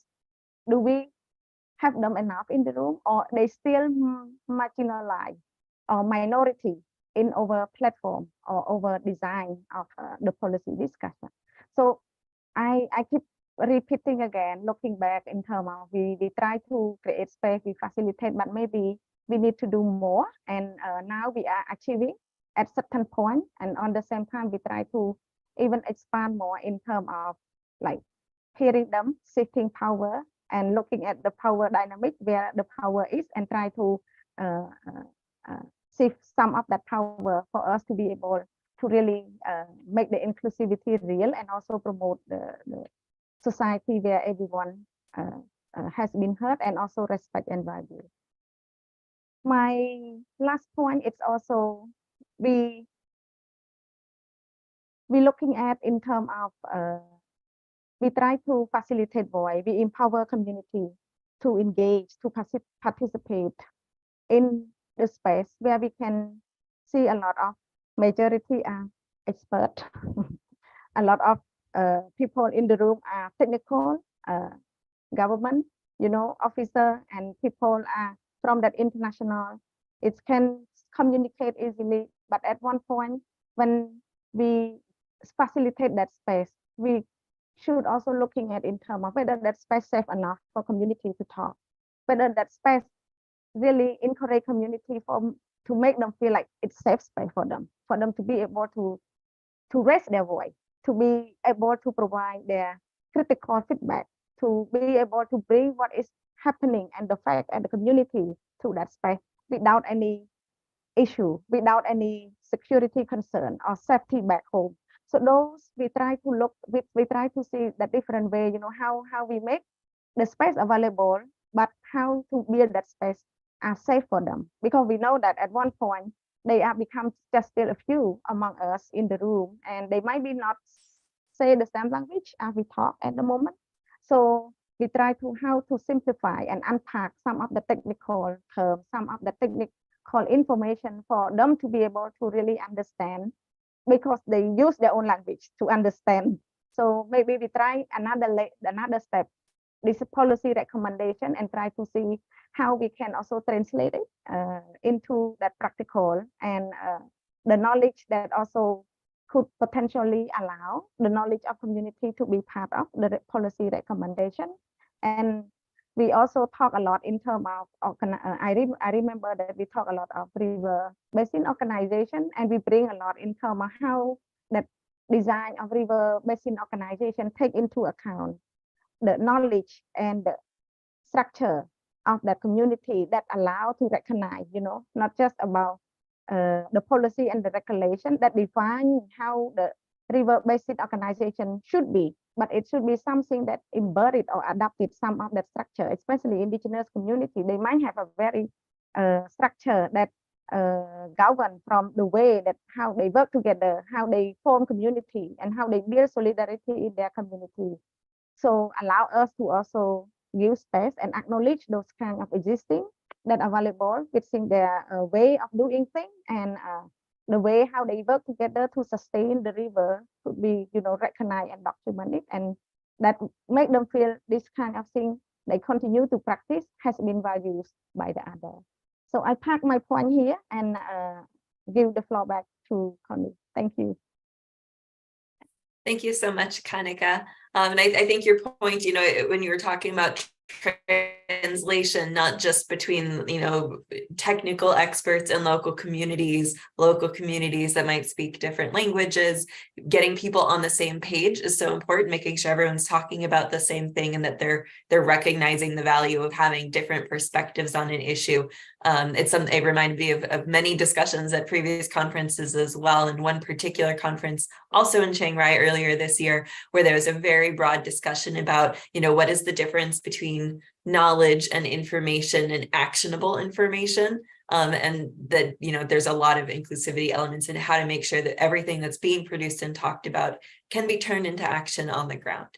Do we have them enough in the room, or they still marginalized or minority in our platform or our design of the policy discussion? So I keep repeating again, looking back in terms of we try to create space, we facilitate, but maybe we need to do more. And now we are achieving at certain point, and on the same time we try to even expand more in terms of like hearing them, shifting power and looking at the power dynamic where the power is and try to shift some of that power for us to be able to really make the inclusivity real and also promote the society where everyone has been heard and also respect and value. My last point is also we looking at in terms of we try to facilitate voice, we empower community to engage, to participate in the space where we can see a lot of majority are expert, a lot of people in the room are technical, government, officer, and people are from that international. It can communicate easily, but at one point when we facilitate that space, we should also looking at in terms of whether that space safe enough for community to talk, whether that space really encourage community to make them feel like it's safe space for them to be able to raise their voice, to be able to provide their critical feedback, to be able to bring what is happening and the fact and the community to that space without any issue, without any security concern or safety back home. So those we try to look, we try to see the different way, how we make the space available, but how to build that space are safe for them, because we know that at one point they are become just still a few among us in the room, and they might be not say the same language as we talk at the moment. So we try to how to simplify and unpack some of the technical terms, some of the technical information for them to be able to really understand, because they use their own language to understand. So maybe we try another step, this policy recommendation, and try to see how we can also translate it into that practical and the knowledge that also could potentially allow the knowledge of community to be part of the policy recommendation. And we also talk a lot in terms of, I remember that we talk a lot of river basin organization, and we bring a lot in terms of how that design of river basin organization take into account the knowledge and the structure of the community that allow to recognize, not just about the policy and the regulation that define how the river basin organization should be, but it should be something that embedded or adapted some of that structure, especially indigenous community. They might have a very structure that govern from the way that how they work together, how they form community, and how they build solidarity in their community. So allow us to also give space and acknowledge those kind of existing that are available within their way of doing things, and the way how they work together to sustain the river could be, recognized and documented, and that make them feel this kind of thing they continue to practice has been valued by the other. So I pack my point here and give the floor back to Connie. Thank you. Thank you so much, Kanika. And I think your point, when you were talking about translation, not just between, technical experts and local communities that might speak different languages, getting people on the same page is so important, making sure everyone's talking about the same thing and that they're recognizing the value of having different perspectives on an issue. It reminded me of many discussions at previous conferences as well. And one particular conference also in Chiang Rai earlier this year, where there was a very broad discussion about, what is the difference between knowledge and information and actionable information. And that, there's a lot of inclusivity elements in how to make sure that everything that's being produced and talked about can be turned into action on the ground.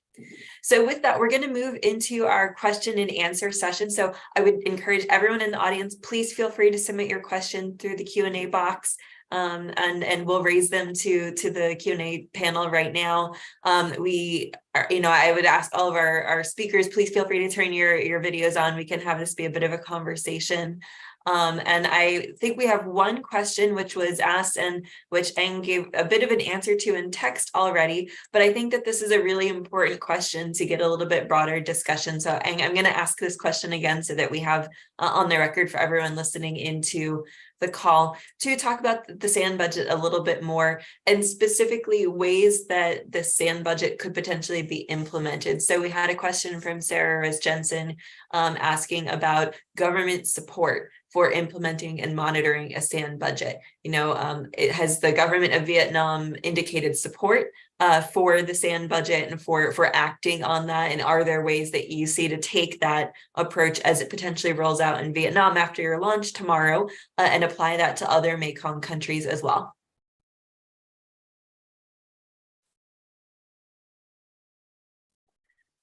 So with that, we're going to move into our question and answer session. So I would encourage everyone in the audience, please feel free to submit your question through the Q&A box. And we'll raise them to the Q&A panel right now. I would ask all of our speakers, please feel free to turn your videos on. We can have this be a bit of a conversation. And I think we have one question which was asked and which Eng gave a bit of an answer to in text already, but I think that this is a really important question to get a little bit broader discussion. So Eng, I'm going to ask this question again so that we have on the record for everyone listening into the call to talk about the SAN budget a little bit more, and specifically ways that the SAN budget could potentially be implemented. So we had a question from Sarah Rose Jensen asking about government support for implementing and monitoring a SAN budget. Has the government of Vietnam indicated support for the SAN budget and for acting on that? And are there ways that you see to take that approach as it potentially rolls out in Vietnam after your launch tomorrow and apply that to other Mekong countries as well?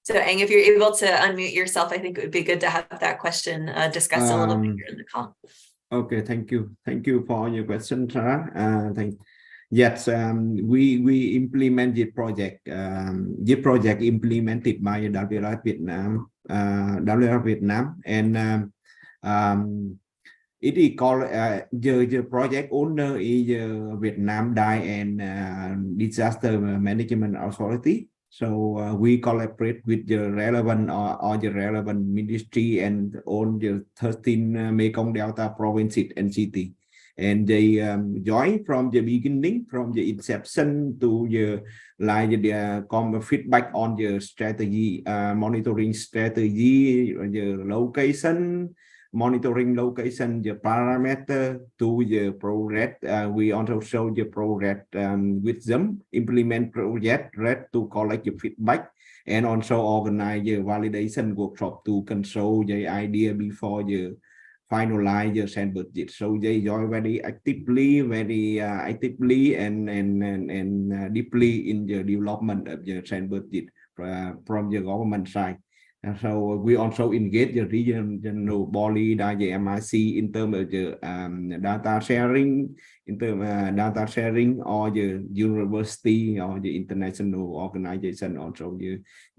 So Eng, if you're able to unmute yourself, I think it would be good to have that question discussed a little bit here in the call. Okay, thank you. Thank you for your question, Sarah. Yes, we implement the project. The project implemented by WWF Vietnam, and it is called the project owner is Vietnam Dye and Disaster Management Authority. So we collaborate with the relevant or the relevant ministry and on the 13 Mekong Delta provinces and city. And they join from the beginning, from the inception to the common feedback on the strategy, monitoring strategy, the location, monitoring location, the parameter to the progress. We also show the progress with them, implement project to collect the feedback, and also organize the validation workshop to control the idea before the finalize the SAN budget. So they join very actively and deeply in the development of the SAN budget from the government side. And so we also engage the regional body, the MIC, in terms of the data sharing, or the university or the international organization also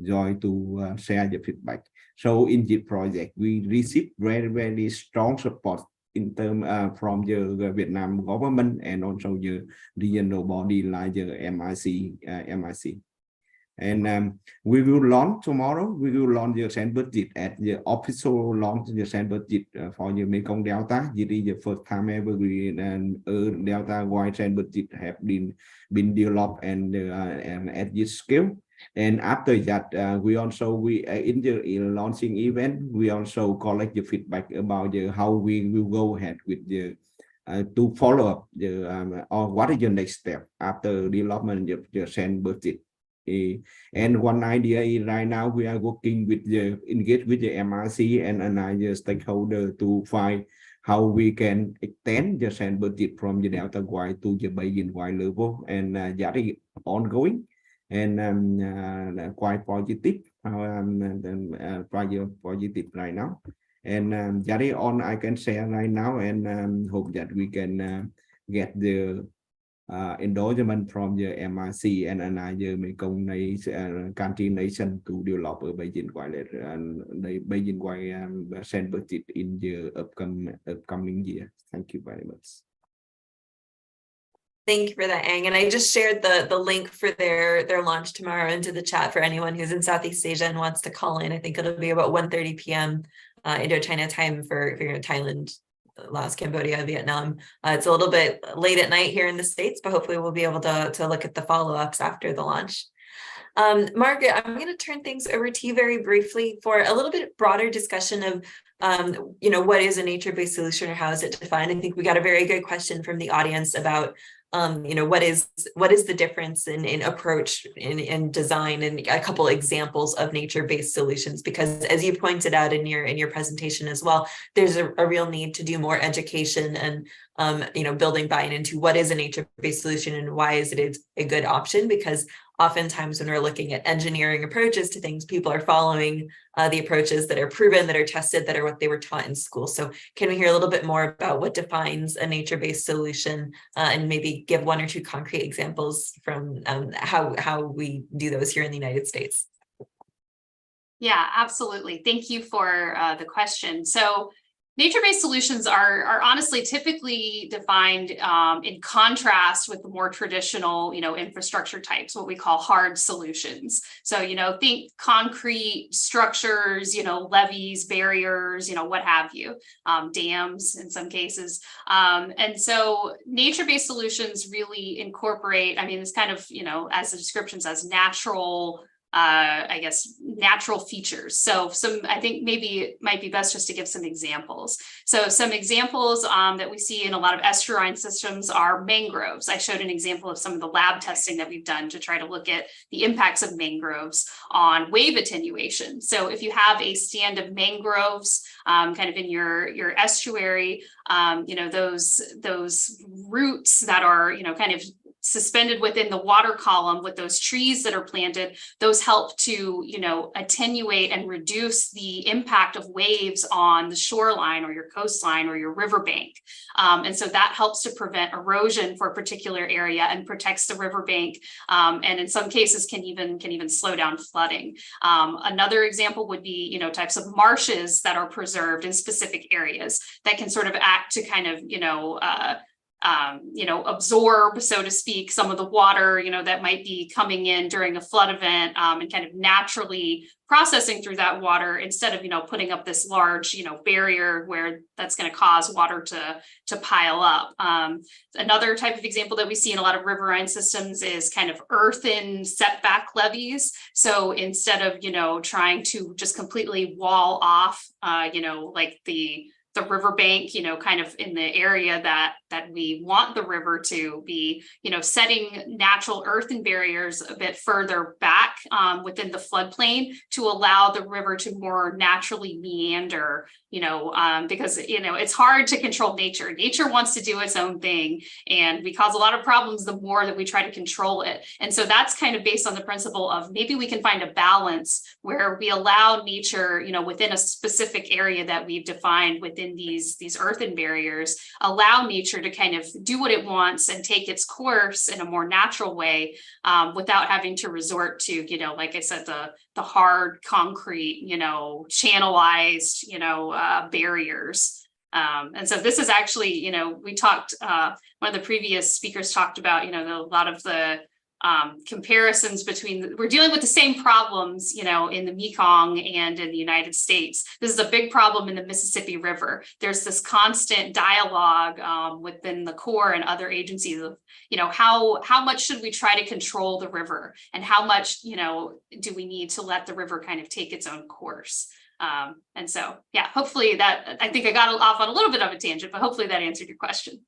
join to share the feedback. So in this project, we receive very, very strong support in term from the Vietnam government and also the regional body like the MIC. And we will launch tomorrow. We will launch the sand budget at the official launch the sand budget for the Mekong Delta. It is the first time ever we Delta wide sand budget have been developed and at this scale. And after that, we in the launching event, we also collect the feedback about how we will go ahead with the to follow up the or what is the next step after development of the sand budget. And one idea is right now we are working with engage with the MRC and another stakeholder to find how we can extend the sand budget from the Delta wide to the basin wide level, and that is ongoing and quite positive. Positive right now, and that is all I can say right now, and hope that we can get the endorsement from the MRC and another Mekong country nation to develop a basin wide and the basin wide sand budget in the upcoming year. Thank you very much. Thank you for that, Ang. And I just shared the link for their launch tomorrow into the chat for anyone who's in Southeast Asia and wants to call in. I think it'll be about 1:30 p.m. Indochina time for Thailand, Laos, Cambodia, Vietnam. It's a little bit late at night here in the States, but hopefully we'll be able to look at the follow-ups after the launch. Margaret, I'm going to turn things over to you very briefly for a little bit broader discussion of what is a nature-based solution or how is it defined? I think we got a very good question from the audience about what is the difference in approach in design, and a couple examples of nature-based solutions, because as you pointed out in your presentation as well, there's a real need to do more education and building buy-in into what is a nature-based solution and why is it a good option, because oftentimes when we're looking at engineering approaches to things, people are following the approaches that are proven, that are tested, that are what they were taught in school. So can we hear a little bit more about what defines a nature-based solution, and maybe give one or two concrete examples from how we do those here in the United States? Yeah, absolutely. Thank you for the question. So nature-based solutions are honestly typically defined in contrast with the more traditional, infrastructure types, what we call hard solutions. So, think concrete structures, levees, barriers, what have you, dams in some cases. And so nature-based solutions really incorporate, this kind of, as the description says, natural natural features. So I think maybe it might be best just to give some examples. So some examples that we see in a lot of estuarine systems are mangroves. I showed an example of some of the lab testing that we've done to try to look at the impacts of mangroves on wave attenuation. So if you have a stand of mangroves kind of in your estuary, those roots that are, kind of suspended within the water column with those trees that are planted, those help to, attenuate and reduce the impact of waves on the shoreline or your coastline or your riverbank. And so that helps to prevent erosion for a particular area and protects the riverbank, and in some cases can even slow down flooding. Another example would be, types of marshes that are preserved in specific areas that can sort of act to kind of, absorb, so to speak, some of the water, that might be coming in during a flood event, and kind of naturally processing through that water instead of, putting up this large, barrier where that's going to cause water to pile up. Another type of example that we see in a lot of riverine systems is kind of earthen setback levees. So instead of, trying to just completely wall off, like the riverbank, kind of in the area that we want the river to be, setting natural earthen barriers a bit further back within the floodplain to allow the river to more naturally meander, because, it's hard to control nature. Nature wants to do its own thing, and we cause a lot of problems the more that we try to control it. And so that's kind of based on the principle of maybe we can find a balance where we allow nature, within a specific area that we've defined within these earthen barriers, allow nature to kind of do what it wants and take its course in a more natural way, without having to resort to, like I said, the hard concrete, channelized, barriers. And so this is actually, you know, we talked, one of the previous speakers talked about, you know, a lot of the comparisons between, we're dealing with the same problems, you know, in the Mekong and in the United States. This is a big problem in the Mississippi River. There's this constant dialogue within the Corps and other agencies of, you know, how much should we try to control the river, and how much, you know, do we need to let the river kind of take its own course? And so, yeah, hopefully that, I think I got off on a little bit of a tangent, but hopefully that answered your question.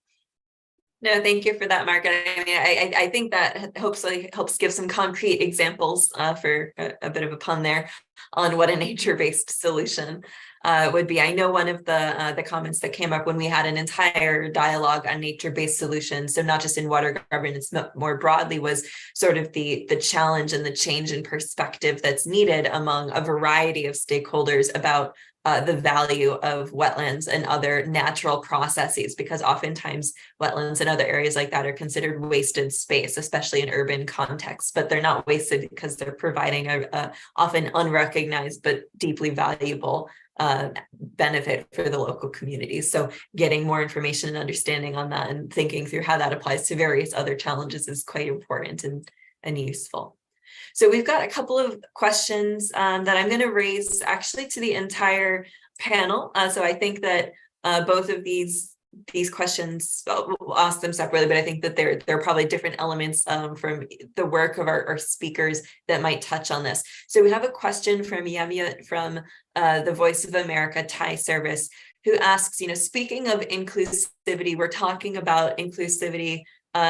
No, thank you for that, Mark. I mean, I think that hopefully helps give some concrete examples for a bit of a pun there on what a nature-based solution would be. I know one of the comments that came up when we had an entire dialogue on nature-based solutions, so not just in water governance, but more broadly, was sort of the challenge and the change in perspective that's needed among a variety of stakeholders about the value of wetlands and other natural processes, because oftentimes wetlands and other areas like that are considered wasted space, especially in urban contexts, but they're not wasted because they're providing a often unrecognized but deeply valuable benefit for the local communities. So getting more information and understanding on that and thinking through how that applies to various other challenges is quite important and useful. So we've got a couple of questions that I'm going to raise actually to the entire panel. So I think that both of these questions, we'll ask them separately, but I think that there are probably different elements from the work of our speakers that might touch on this. So we have a question from Yamia from the Voice of America Thai service, who asks, you know, speaking of inclusivity, we're talking about inclusivity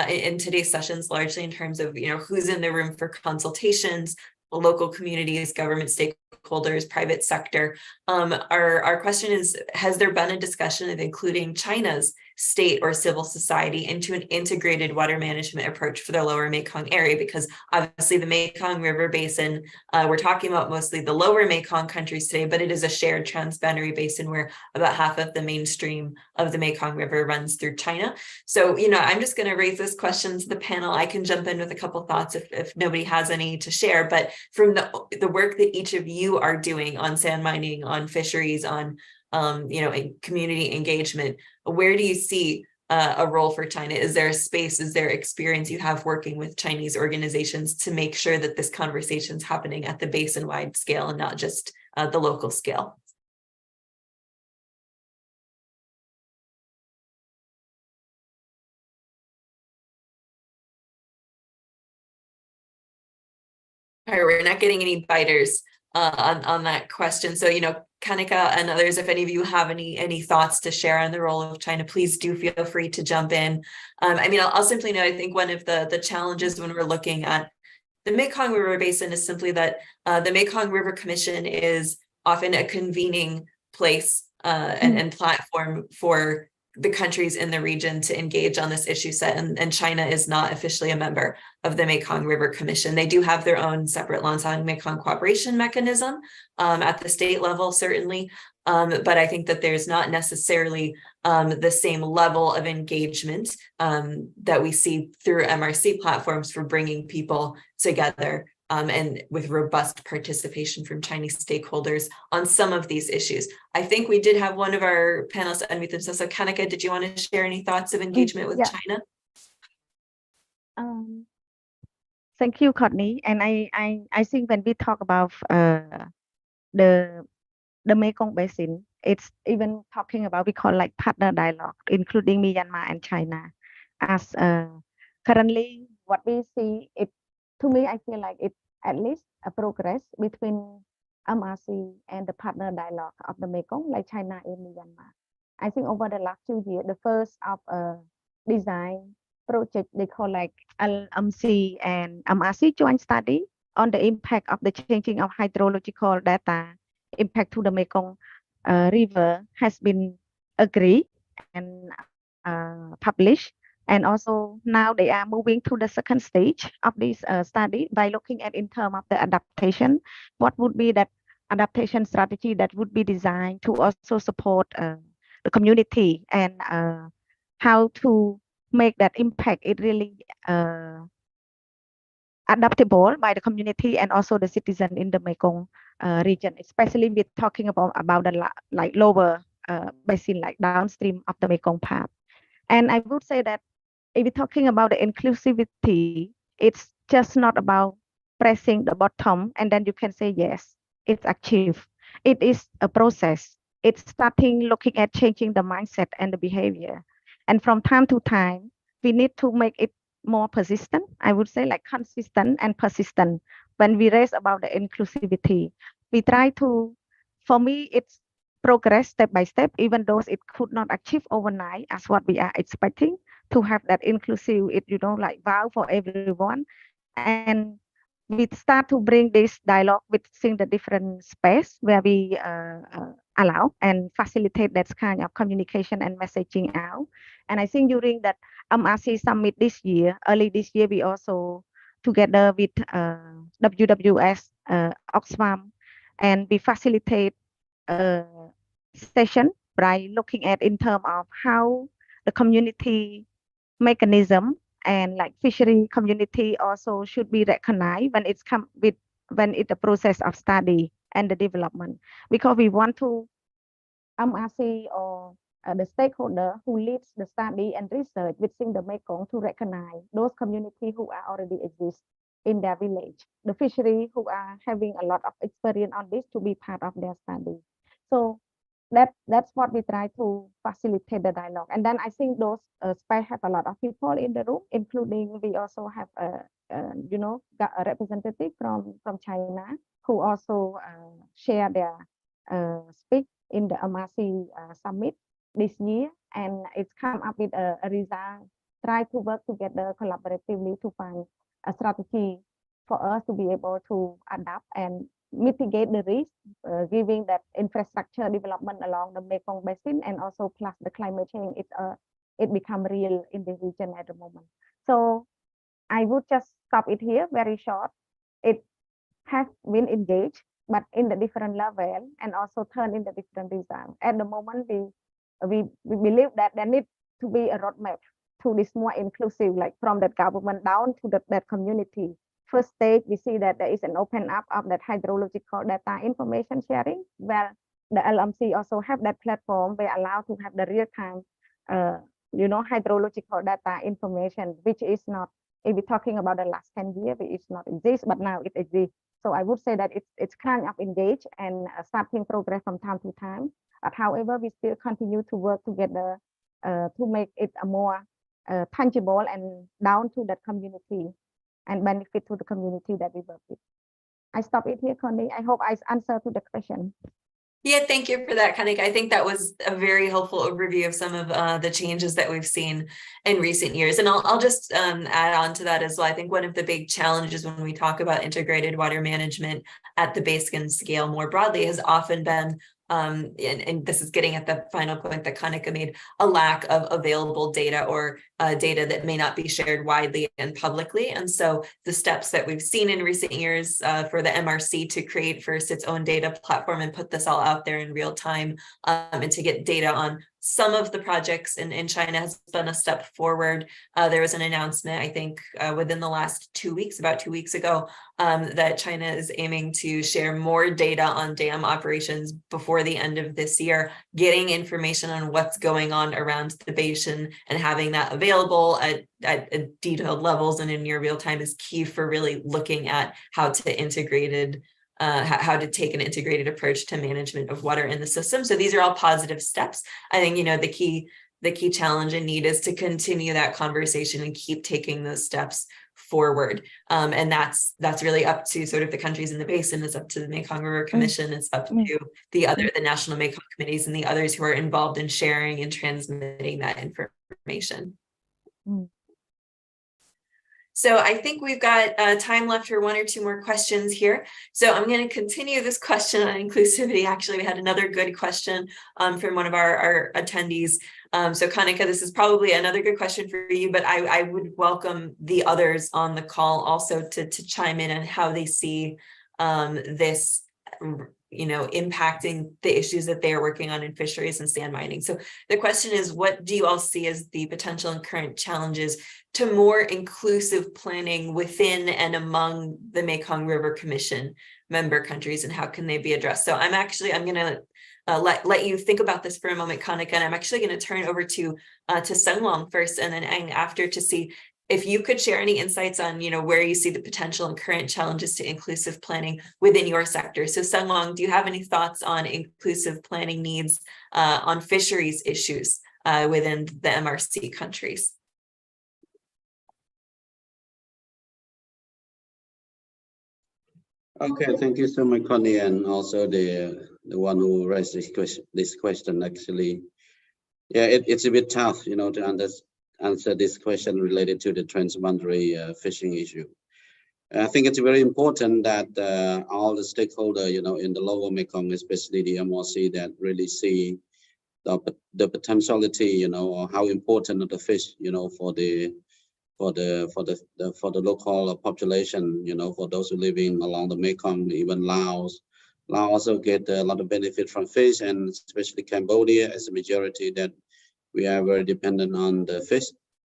in today's sessions, largely in terms of, you know, who's in the room for consultations, local communities, government stakeholders, private sector. Our question is, has there been a discussion of including China's state or civil society into an integrated water management approach for the lower Mekong area? Because obviously the Mekong River Basin, we're talking about mostly the lower Mekong countries today, but it is a shared transboundary basin where about half of the mainstream of the Mekong River runs through China. So, you know, I'm just going to raise this question to the panel. I can jump in with a couple thoughts if nobody has any to share, but from the work that each of you are doing on sand mining, on fisheries, on you know, community engagement, where do you see a role for China? Is there a space, is there experience you have working with Chinese organizations to make sure that this conversation is happening at the basin-wide scale and not just the local scale? All right, we're not getting any biters on that question. So, you know, Kanika and others, if any of you have any thoughts to share on the role of China, please do feel free to jump in. I mean, I'll simply note, I think one of the challenges when we're looking at the Mekong River Basin is simply that the Mekong River Commission is often a convening place and platform for the countries in the region to engage on this issue set, and China is not officially a member of the Mekong River Commission. They do have their own separate Lansang Mekong cooperation mechanism at the state level, certainly, but I think that there's not necessarily the same level of engagement that we see through MRC platforms for bringing people together and with robust participation from Chinese stakeholders on some of these issues. I think we did have one of our panelists unmute themselves. So Kanika, did you want to share any thoughts of engagement with China? Thank you, Courtney. And I think when we talk about the Mekong Basin, it's even talking about, we call like partner dialogue, including Myanmar and China. As currently what we see, to me, I feel like it's at least a progress between MRC and the partner dialogue of the Mekong, like China and Myanmar. I think over the last 2 years, the first of a design project they call like LMC and MRC joint study on the impact of the changing of hydrological data impact to the Mekong River has been agreed and published. And also now they are moving to the second stage of this study by looking at in terms of the adaptation. What would be that adaptation strategy that would be designed to also support the community, and how to make that impact it really adaptable by the community and also the citizen in the Mekong region, especially we're talking about the like lower basin, like downstream of the Mekong path. And I would say that if we're talking about the inclusivity, it's just not about pressing the bottom and then you can say yes, it's achieved. It is a process. It's starting looking at changing the mindset and the behavior. And from time to time, we need to make it more persistent. I would say like consistent and persistent. When we raise about the inclusivity, we try to, for me, it's progress step by step, even though it could not achieve overnight as what we are expecting to have that inclusive, it like vow for everyone. And we start to bring this dialogue within the different space where we allow and facilitate that kind of communication and messaging out. And I think during that MRC summit this year, early this year, we also together with WWS Oxfam, and we facilitate a session by looking at in terms of how the community mechanism and like fishery community also should be recognized when it's come with when it's the process of study and the development, because we want to MRC or the stakeholder who leads the study and research within the Mekong to recognize those communities who are already exist in their village, the fishery who are having a lot of experience on this to be part of their study. So that's what we try to facilitate the dialogue. And then I think those space have a lot of people in the room, including we also have got a representative from China who also share their speech in the MRC summit this year, and it's come up with a result. Try to work together collaboratively to find a strategy for us to be able to adapt and mitigate the risk, giving that infrastructure development along the Mekong basin, and also plus the climate change. It become real in the region at the moment. So I would just stop it here, very short. It has been engaged, but in the different level, and also turn in the different results. At the moment, we believe that there needs to be a roadmap to this more inclusive, like from the government down to that community. First stage, we see that there is an open up of that hydrological data information sharing, where the LMC also have that platform where allow to have the real-time, hydrological data information, which is not, if we're talking about the last 10 years, it is not exist, but now it exists. So I would say that it's kind of engaged and starting progress from time to time. But however, we still continue to work together to make it a more tangible and down to that community and benefit to the community that we work with. I stop it here, Connie. I hope I answered to the question. Yeah, thank you for that, Kanik. I think that was a very helpful overview of some of the changes that we've seen in recent years. And I'll just add on to that as well. I think one of the big challenges when we talk about integrated water management at the basin scale more broadly has often been, and this is getting at the final point that Kanika made, a lack of available data or data that may not be shared widely and publicly. And so the steps that we've seen in recent years for the MRC to create first its own data platform and put this all out there in real time and to get data on some of the projects in China has been a step forward. There was an announcement, I think, within the last 2 weeks, about 2 weeks ago, that China is aiming to share more data on dam operations before the end of this year, getting information on what's going on around the basin and having that available at detailed levels and in near real time is key for really looking at how to how to take an integrated approach to management of water in the system. So these are all positive steps. I think, the key challenge and need is to continue that conversation and keep taking those steps forward. And that's really up to sort of the countries in the basin. It's up to the Mekong River Commission. It's up to the national Mekong committees and the others who are involved in sharing and transmitting that information. So I think we've got time left for 1 or 2 more questions here. So I'm going to continue this question on inclusivity. Actually, we had another good question from one of our attendees. So Kanika, this is probably another good question for you, but I would welcome the others on the call also to chime in on how they see this impacting the issues that they are working on in fisheries and sand mining. So the question is, what do you all see as the potential and current challenges to more inclusive planning within and among the Mekong River Commission member countries, and how can they be addressed? So I'm going to let you think about this for a moment, Kanika, and I'm actually going to turn over to Sung-Wong first, and then Ang after, to see if you could share any insights on, where you see the potential and current challenges to inclusive planning within your sector. So Sung-Wong, do you have any thoughts on inclusive planning needs on fisheries issues within the MRC countries? Okay, thank you so much, Connie, and also the one who raised this question. Actually, yeah, it's a bit tough, to answer this question related to the transboundary fishing issue. I think it's very important that all the stakeholders, in the lower Mekong, especially the MRC, that really see the potentiality, or how important the fish, for the local population, for those who living along the Mekong, even Laos. Laos also get a lot of benefit from fish, and especially Cambodia as a majority that we are very dependent on the fish.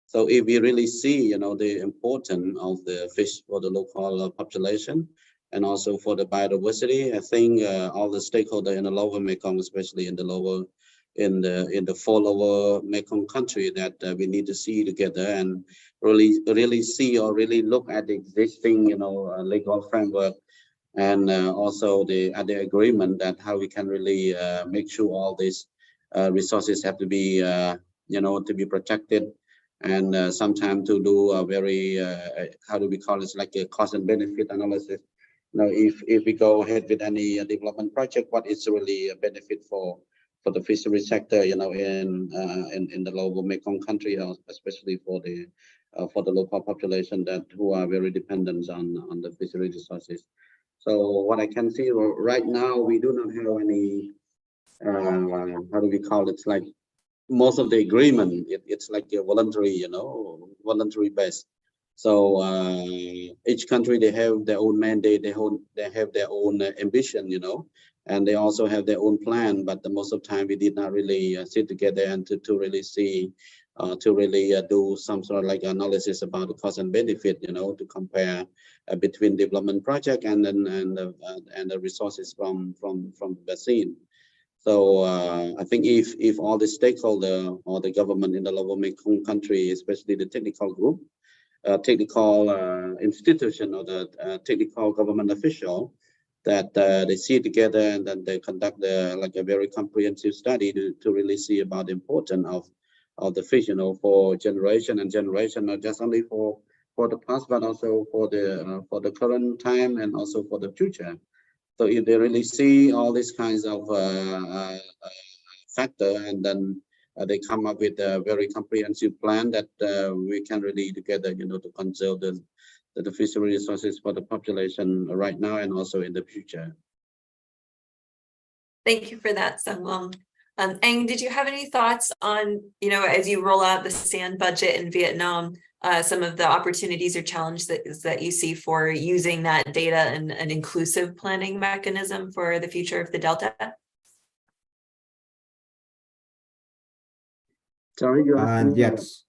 So if we really see, the importance of the fish for the local population and also for the biodiversity, I think all the stakeholders in the lower Mekong, especially in the four lower Mekong country, that we need to see together and really see or really look at the existing, legal framework, and also the agreement that how we can really make sure all these resources have to be, to be protected. And sometimes to do a very, how do we call it, like a cost and benefit analysis. If we go ahead with any development project, what is really a benefit for the fishery sector, in the lower Mekong country, especially for the local population who are very dependent on the fishery resources. So what I can see right now, we do not have any, how do we call it, like most of the agreement, it's like a voluntary, voluntary based. So each country, they have their own mandate, they have their own ambition, and they also have their own plan. But most of the time, we did not really sit together and to really see, to really do some sort of like analysis about the cost and benefit, to compare between development project and the resources from the basin. So I think if all the stakeholder or the government in the lower Mekong country, especially the technical group, technical institution, or the technical government official, that they see together and then they conduct like a very comprehensive study to really see about the importance of the fish, for generation and generation, not just only for the past, but also for the current time and also for the future. So if they really see all these kinds of factor, and then they come up with a very comprehensive plan that we can really together, to conserve the fishery resources for the population right now and also in the future. Thank you for that, Sung-Wong. Ang, did you have any thoughts on, as you roll out the sand budget in Vietnam, some of the opportunities or challenges that you see for using that data and an inclusive planning mechanism for the future of the Delta? Sorry, yes.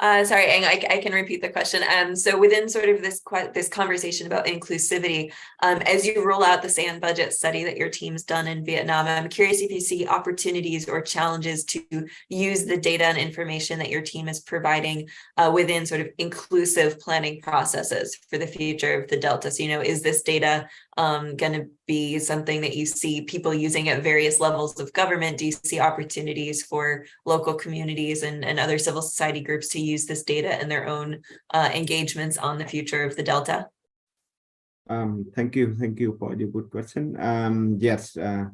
Sorry, Ang, I can repeat the question. So within sort of this conversation about inclusivity, as you roll out the sand budget study that your team's done in Vietnam, I'm curious if you see opportunities or challenges to use the data and information that your team is providing within sort of inclusive planning processes for the future of the Delta. So, is this data going to be something that you see people using at various levels of government? Do you see opportunities for local communities and other civil society groups to use this data in their own engagements on the future of the Delta? Thank you for the good question. Yes, the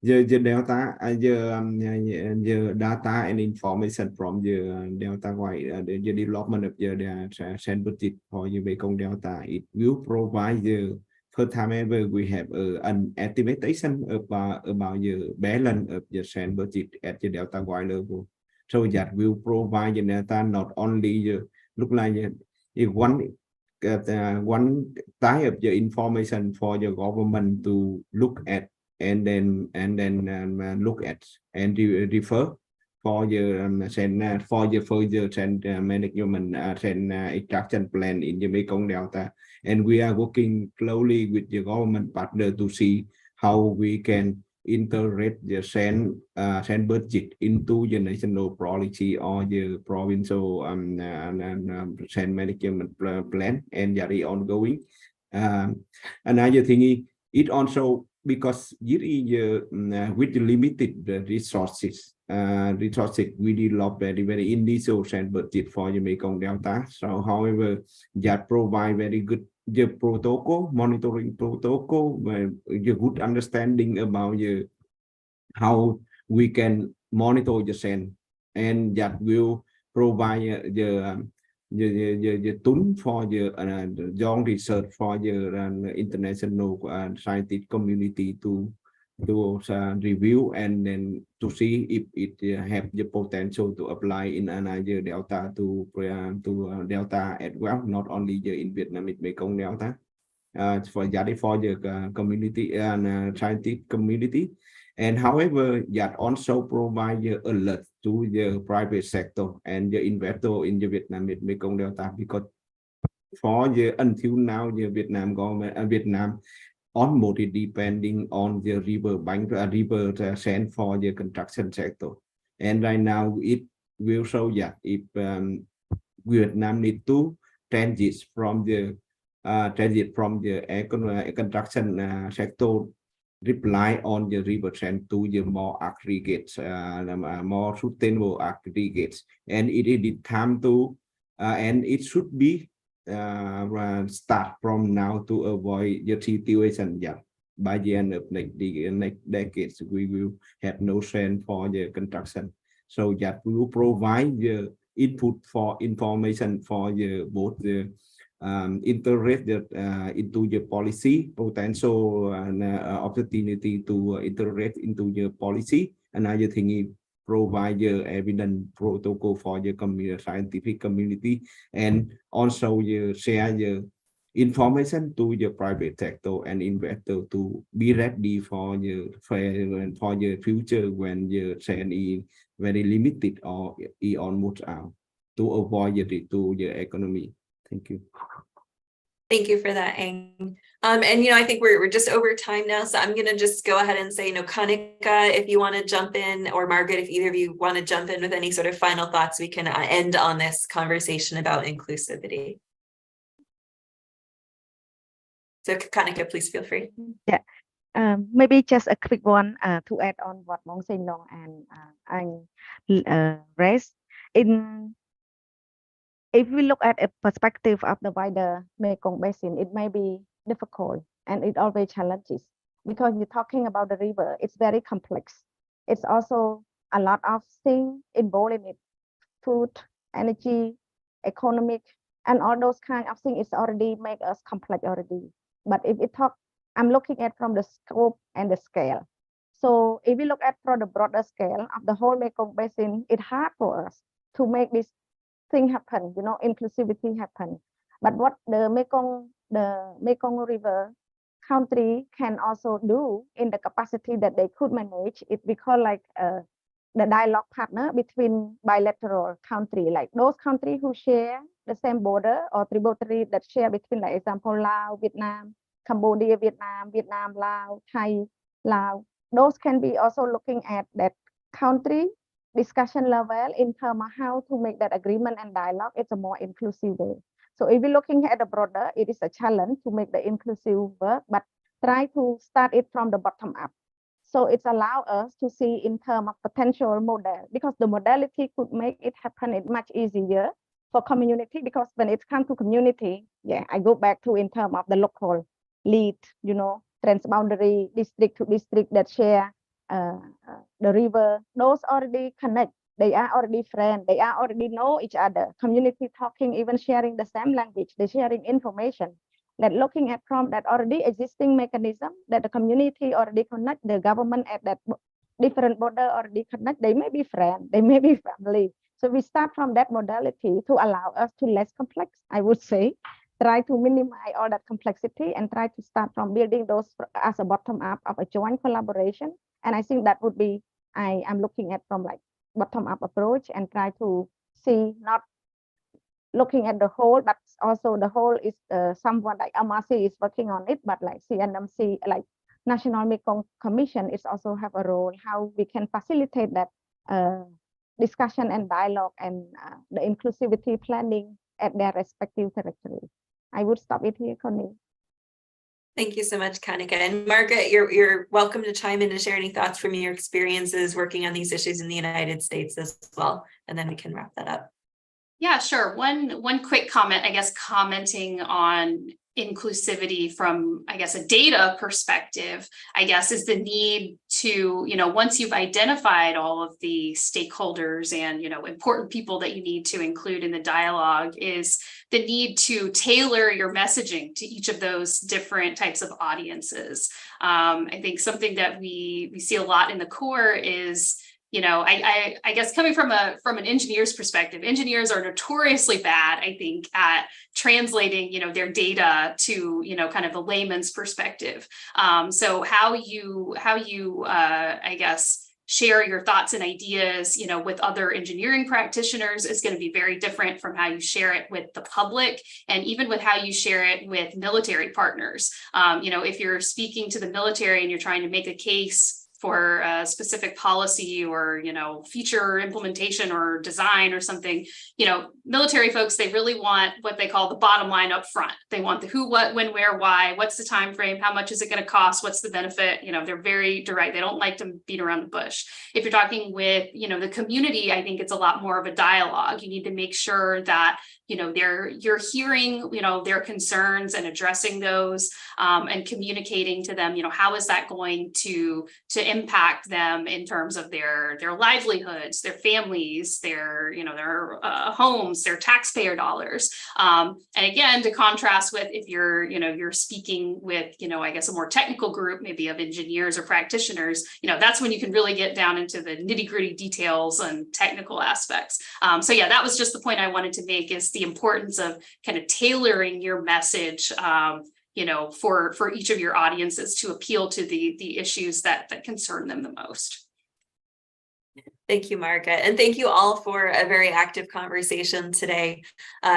Delta, the data and information from the Delta White, the development of the sand budget for the Mekong Delta, it will provide the first time ever we have an estimation about the balance of the sand budget at the Delta White level. So that will provide the data not only look like if one one type of the information for the government to look at and then look at and refer for the for the further management extraction plan in the Mekong Delta. And we are working closely with the government partner to see how we can integrate the sand budget into the national policy or the provincial sand management plan, and that is ongoing. Another thing is it also because it is with the limited resources we develop very initial sand budget for the Mekong Delta. So however, that provide very good the protocol, monitoring protocol, the good understanding about how we can monitor the sand, and that will provide the tool for the young research for the international scientific community to review and then to see if it have the potential to apply in another delta to delta as well, not only in Vietnamese Mekong Delta. For that for the community and scientific community, and however that also provide the alert to the private sector and the investor in the Vietnamese Mekong Delta, because for the until now the Vietnam government Vietnam almost depending on the river bank river sand for the construction sector, and right now it will show that if Vietnam need to transit from the construction sector, rely on the river sand to the more aggregates, more sustainable aggregates, and it is time to and it should be start from now to avoid the situation that by the end of next decades we will have no sand for the construction. So that we will provide the input for information for the both the integrate into the policy potential and opportunity to integrate into the policy. Another thing is provide the evidence protocol for the scientific community, and also share the information to the private sector and investor to be ready for the future when the sand is very limited or almost out, to avoid it to the economy. Thank you. Thank you for that, Anh. And I think we're just over time now, so I'm gonna just go ahead and say, Kanika, if you want to jump in, or Margaret, if either of you want to jump in with any sort of final thoughts, we can end on this conversation about inclusivity. So Kanika, please feel free. Yeah. Maybe just a quick one to add on what Mong Sinh Nong and Anh raised. If we look at a perspective of the wider Mekong Basin, it may be difficult and it always challenges, because you're talking about the river. It's very complex. It's also a lot of things involved in it: food, energy, economic, and all those kind of things. It's already make us complex already. But if we talk, I'm looking at from the scope and the scale. So if we look at from the broader scale of the whole Mekong Basin, it's hard for us to make this thing happen, inclusivity happen. But what the Mekong River country can also do in the capacity that they could manage it, we call like the dialogue partner between bilateral country, like those countries who share the same border or tributary that share between, like example, Laos, Vietnam, Cambodia, Vietnam, Laos, Thai, Laos. Those can be also looking at that country discussion level in terms of how to make that agreement and dialogue. It's a more inclusive way. So if we're looking at the broader, it is a challenge to make the inclusive work, but try to start it from the bottom up. So it's allow us to see in terms of potential model, because the modality could make it happen it much easier for community, because when it comes to community, I go back to in terms of the local lead, transboundary district to district that share the river, those already connect. They are already friends. They are already know each other. Community talking, even sharing the same language. They're sharing information. That looking at from that already existing mechanism that the community already connect, the government at that different border already connect. They may be friends. They may be family. So we start from that modality to allow us to less complex, I would say, try to minimize all that complexity and try to start from building those as a bottom up of a joint collaboration. And I think that would be, I am looking at from like bottom up approach and try to see, not looking at the whole, but also the whole is someone like MRC is working on it, but like CNMC, like National Mekong Commission is also have a role, how we can facilitate that discussion and dialogue and the inclusivity planning at their respective territories. I would stop it here, Connie. Thank you so much, Kanika. And Margaret, you're welcome to chime in and share any thoughts from your experiences working on these issues in the United States as well. And then we can wrap that up. Yeah, sure. One quick comment, I guess, commenting on inclusivity from, I guess, a data perspective, I guess, is the need to, once you've identified all of the stakeholders and, important people that you need to include in the dialogue, is the need to tailor your messaging to each of those different types of audiences. I think something that we see a lot in the core is, I guess coming from an engineer's perspective, engineers are notoriously bad, I think, at translating, their data to, kind of a layman's perspective. So how you I guess, share your thoughts and ideas, with other engineering practitioners is going to be very different from how you share it with the public, and even with how you share it with military partners. If you're speaking to the military and you're trying to make a case for a specific policy or, feature implementation or design or something, military folks, they really want what they call the bottom line up front. They want the who, what, when, where, why, what's the time frame, how much is it going to cost, what's the benefit? They're very direct. They don't like to beat around the bush. If you're talking with, the community, I think it's a lot more of a dialogue. You need to make sure that, you're hearing, their concerns and addressing those, and communicating to them, how is that going to impact them in terms of their livelihoods, their families, their homes, their taxpayer dollars. And again, to contrast with if you're speaking with, I guess, a more technical group, maybe of engineers or practitioners, that's when you can really get down into the nitty-gritty details and technical aspects. So yeah, that was just the point I wanted to make, is the importance of kind of tailoring your message, for each of your audiences to appeal to the issues that concern them the most. Thank you, Margaret. And thank you all for a very active conversation today.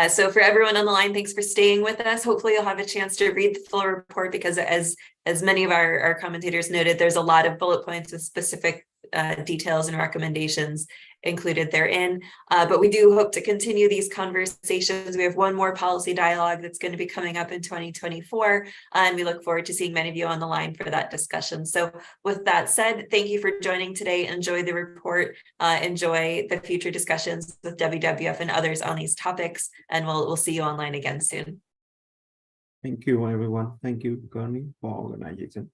So for everyone on the line, thanks for staying with us. Hopefully you'll have a chance to read the full report, because as many of our commentators noted, there's a lot of bullet points with specific details and recommendations included therein. But we do hope to continue these conversations. We have one more policy dialogue that's going to be coming up in 2024, and we look forward to seeing many of you on the line for that discussion. So with that said, thank you for joining today. Enjoy the report, enjoy the future discussions with WWF and others on these topics, and we'll see you online again soon. Thank you, everyone. Thank you, Connie, for organizing.